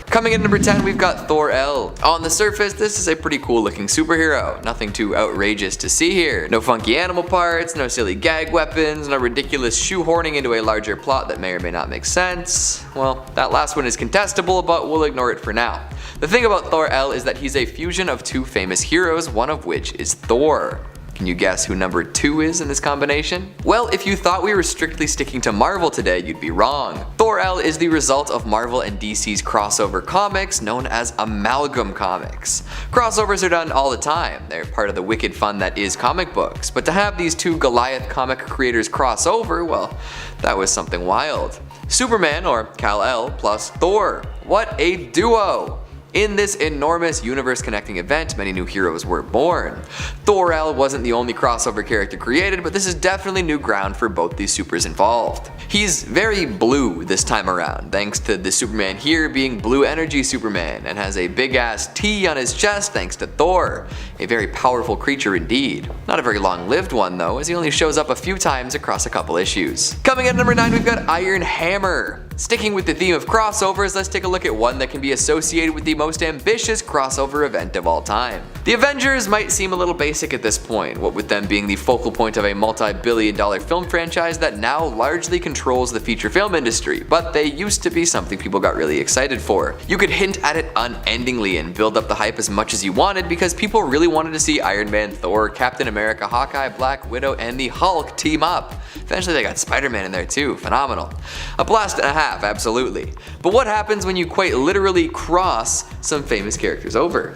Coming in at number 10, we've got Thor-El. On the surface, this is a pretty cool looking superhero. Nothing too outrageous to see here. No funky animal parts, no silly gag weapons, no ridiculous shoehorning into a larger plot that may or may not make sense. Well, that last one is contestable, but we'll ignore it for now. The thing about Thor-El is that he's a fusion of 2 famous heroes, one of which is Thor. Can you guess who number 2 is in this combination? Well, if you thought we were strictly sticking to Marvel today, you'd be wrong. Thor-El is the result of Marvel and DC's crossover comics known as Amalgam Comics. Crossovers are done all the time, they're part of the wicked fun that is comic books, but to have these 2 Goliath comic creators cross over, well, that was something wild. Superman, or Kal-El, plus Thor. What a duo! In this enormous universe-connecting event, many new heroes were born. Thor-El wasn't the only crossover character created, but this is definitely new ground for both these supers involved. He's very blue this time around, thanks to the Superman here being Blue Energy Superman, and has a big-ass T on his chest thanks to Thor. A very powerful creature indeed. Not a very long-lived one though, as he only shows up a few times across a couple issues. Coming in at number 9, we've got Iron Hammer. Sticking with the theme of crossovers, let's take a look at one that can be associated with the most ambitious crossover event of all time. The Avengers might seem a little basic at this point, what with them being the focal point of a multi-billion-dollar film franchise that now largely controls the feature film industry, but they used to be something people got really excited for. You could hint at it unendingly and build up the hype as much as you wanted because people really wanted to see Iron Man, Thor, Captain America, Hawkeye, Black Widow, and the Hulk team up. Eventually they got Spider-Man in there too, phenomenal. A blast and a half, absolutely. But what happens when you quite literally cross some famous characters over?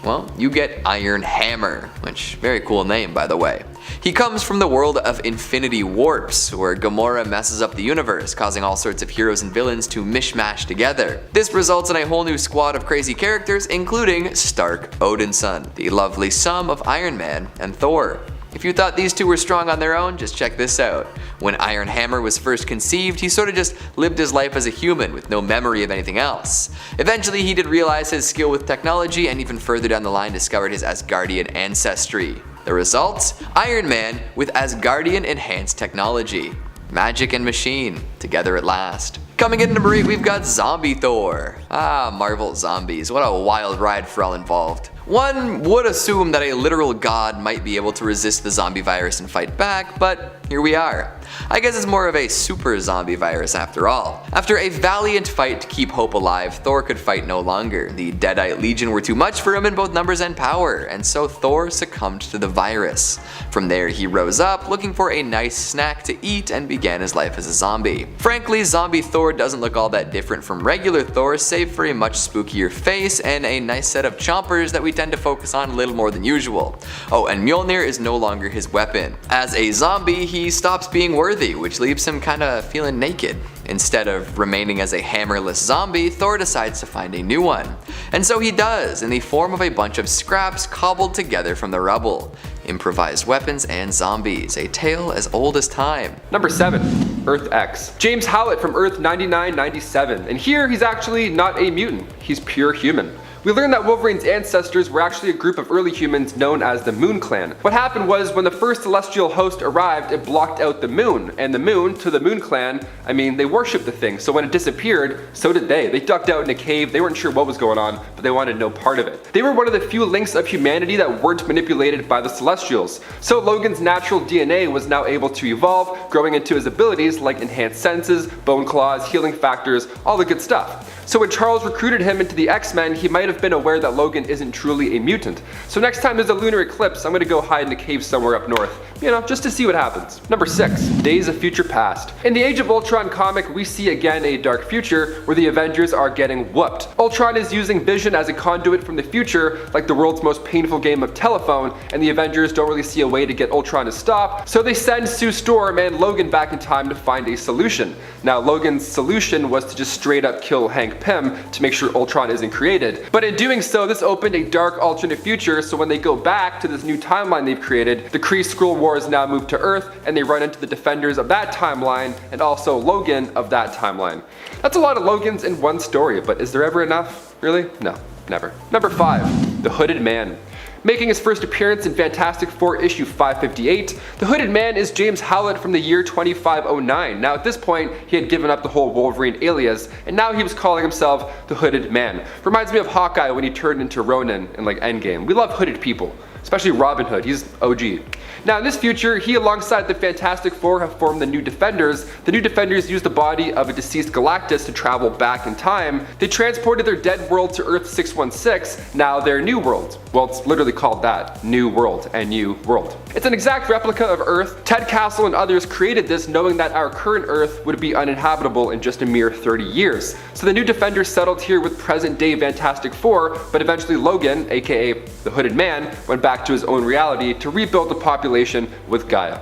Well, you get Iron Hammer, which, very cool name by the way. He comes from the world of Infinity Warps, where Gamora messes up the universe, causing all sorts of heroes and villains to mishmash together. This results in a whole new squad of crazy characters, including Stark Odinson, the lovely sum of Iron Man and Thor. If you thought these 2 were strong on their own, just check this out. When Iron Hammer was first conceived, he sort of just lived his life as a human with no memory of anything else. Eventually he did realize his skill with technology and even further down the line discovered his Asgardian ancestry. The result? Iron Man with Asgardian enhanced technology. Magic and machine, together at last. Coming in at number 8, we've got Zombie Thor. Ah, Marvel zombies, what a wild ride for all involved. One would assume that a literal god might be able to resist the zombie virus and fight back, but here we are. I guess it's more of a super zombie virus after all. After a valiant fight to keep hope alive, Thor could fight no longer. The Deadite Legion were too much for him in both numbers and power, and so Thor succumbed to the virus. From there he rose up, looking for a nice snack to eat, and began his life as a zombie. Frankly, Zombie Thor doesn't look all that different from regular Thor, save for a much spookier face and a nice set of chompers that we tend to focus on a little more than usual. Oh, and Mjolnir is no longer his weapon. As a zombie, he stops being worthy, which leaves him kinda feeling naked. Instead of remaining as a hammerless zombie, Thor decides to find a new one. And so he does, in the form of a bunch of scraps cobbled together from the rubble. Improvised weapons and zombies, a tale as old as time. Number 7, Earth X. James Howlett from Earth 9997, and here he's actually not a mutant, he's pure human. we learn that Wolverine's ancestors were actually a group of early humans known as the Moon Clan. What happened was when the first celestial host arrived, it blocked out the moon, and the moon, to the Moon Clan, I mean, they worshipped the thing, so when it disappeared, so did they. They ducked out in a cave, they weren't sure what was going on, but they wanted no part of it. They were one of the few links of humanity that weren't manipulated by the Celestials, so Logan's natural DNA was now able to evolve, growing into his abilities like enhanced senses, bone claws, healing factors, all the good stuff. So when Charles recruited him into the X-Men, he might have been aware that Logan isn't truly a mutant. So next time there's a lunar eclipse, I'm gonna go hide in a cave somewhere up north. You know, just to see what happens. Number 6, Days of Future Past. In the Age of Ultron comic, we see again a dark future where the Avengers are getting whooped. Ultron is using Vision as a conduit from the future, like the world's most painful game of telephone, and the Avengers don't really see a way to get Ultron to stop, so they send Sue Storm and Logan back in time to find a solution. Now, Logan's solution was to just straight up kill Hank Pym to make sure Ultron isn't created. But in doing so, this opened a dark alternate future, so when they go back to this new timeline they've created, the Kree-Skrull Wars now move to Earth, and they run into the Defenders of that timeline, and also Logan of that timeline. That's a lot of Logans in one story, but is there ever enough? Really? No, never. Number 5, The Hooded Man. Making his first appearance in Fantastic Four issue 558, the Hooded Man is James Howlett from the year 2509. Now at this point, he had given up the whole Wolverine alias, and now he was calling himself the Hooded Man. Reminds me of Hawkeye when he turned into Ronin in like Endgame. We love hooded people, especially Robin Hood, he's OG. Now in this future, he alongside the Fantastic Four have formed the New Defenders. The New Defenders use the body of a deceased Galactus to travel back in time. They transported their dead world to Earth 616, now their new world. Well, it's literally called that, New World, NU World. It's an exact replica of Earth. Ted Castle and others created this knowing that our current Earth would be uninhabitable in just a mere 30 years. So the New Defenders settled here with present day Fantastic Four, but eventually Logan, aka the Hooded Man, went back to his own reality to rebuild the population with Gaia.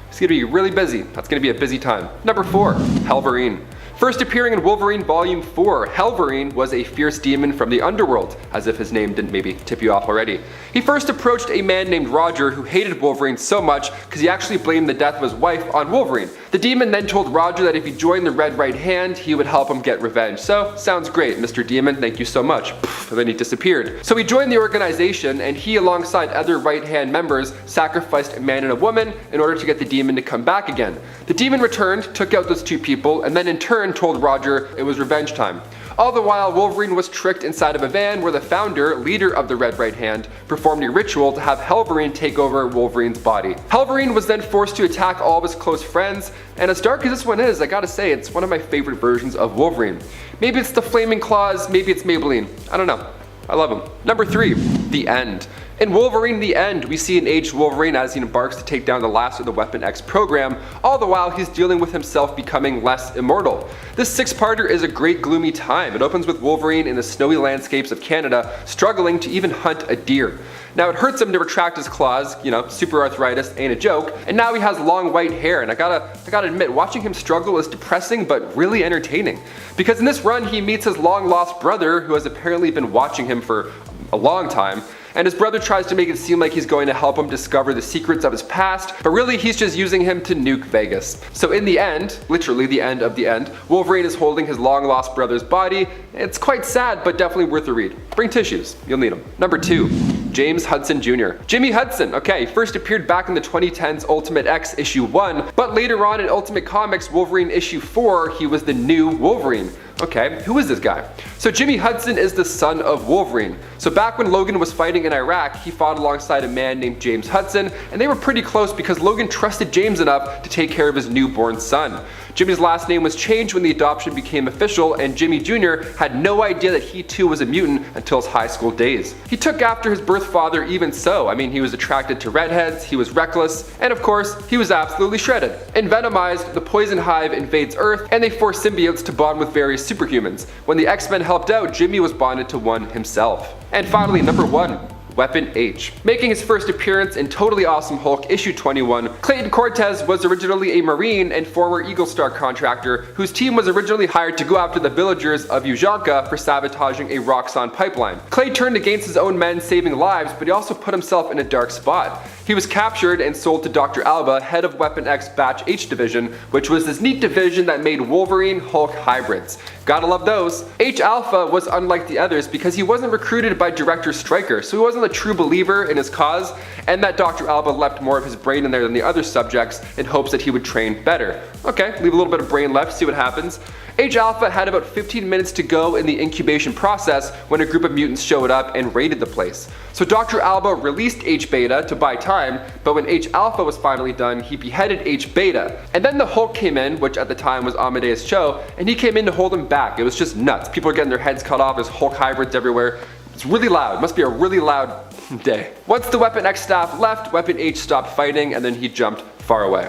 It's gonna be really busy. That's gonna be a busy time. Number 4, Helverine. First appearing in Wolverine Volume 4, Helverine was a fierce demon from the underworld, as if his name didn't maybe tip you off already. He first approached a man named Roger who hated Wolverine so much because he actually blamed the death of his wife on Wolverine. The demon then told Roger that if he joined the Red Right Hand, he would help him get revenge. So, sounds great, Mr. Demon, thank you so much. And then he disappeared. So he joined the organization, and he alongside other Right Hand members sacrificed a man and a woman in order to get the demon to come back again. The demon returned, took out those two people, and then in turn told Roger it was revenge time. All the while, Wolverine was tricked inside of a van where the founder, leader of the Red Right Hand, performed a ritual to have Helverine take over Wolverine's body. Helverine was then forced to attack all of his close friends, and as dark as this one is, I gotta say, it's one of my favorite versions of Wolverine. Maybe it's the Flaming Claws, maybe it's Maybelline, I don't know. I love him. Number 3, The End. In Wolverine The End, we see an aged Wolverine as he embarks to take down the last of the Weapon X program, all the while he's dealing with himself becoming less immortal. This 6-parter is a great gloomy time. It opens with Wolverine in the snowy landscapes of Canada, struggling to even hunt a deer. Now it hurts him to retract his claws, you know, super arthritis ain't a joke, and now he has long white hair, and I gotta admit, watching him struggle is depressing but really entertaining. Because in this run he meets his long lost brother who has apparently been watching him for a long time, and his brother tries to make it seem like he's going to help him discover the secrets of his past, but really he's just using him to nuke Vegas. So in the end, literally the end of the end, Wolverine is holding his long lost brother's body. It's quite sad, but definitely worth a read. Bring tissues, you'll need them. Number 2, James Hudson Jr. Jimmy Hudson, okay, first appeared back in the 2010s Ultimate X issue 1, but later on in Ultimate Comics Wolverine issue 4, he was the new Wolverine. Okay, who is this guy? So Jimmy Hudson is the son of Wolverine. So back when Logan was fighting in Iraq, he fought alongside a man named James Hudson, and they were pretty close because Logan trusted James enough to take care of his newborn son. Jimmy's last name was changed when the adoption became official, and Jimmy Jr. had no idea that he too was a mutant until his high school days. He took after his birth father even so. I mean, he was attracted to redheads, he was reckless, and of course, he was absolutely shredded. In Venomized, the Poison Hive invades Earth, and they force symbiotes to bond with various superhumans. When the X-Men helped out, Jimmy was bonded to one himself. And finally, number 1. Weapon H. Making his first appearance in Totally Awesome Hulk issue 21, Clayton Cortez was originally a Marine and former Eagle Star contractor whose team was originally hired to go after the villagers of Ujanka for sabotaging a Roxxon pipeline. Clay turned against his own men, saving lives, but he also put himself in a dark spot. He was captured and sold to Dr. Alba, head of Weapon X Batch H Division, which was this neat division that made Wolverine Hulk hybrids. Gotta love those. H-Alpha was unlike the others because he wasn't recruited by Director Stryker, so he wasn't a true believer in his cause, and that Dr. Alba left more of his brain in there than the other subjects in hopes that he would train better. Okay, leave a little bit of brain left, see what happens. H-Alpha had about 15 minutes to go in the incubation process when a group of mutants showed up and raided the place. So Dr. Alba released H-Beta to buy time, but when H-Alpha was finally done, he beheaded H-Beta. And then the Hulk came in, which at the time was Amadeus Cho, and he came in to hold him back. It was just nuts. People are getting their heads cut off, there's Hulk hybrids everywhere. It's really loud, must be a really loud day. Once the Weapon X staff left, Weapon H stopped fighting and then he jumped far away.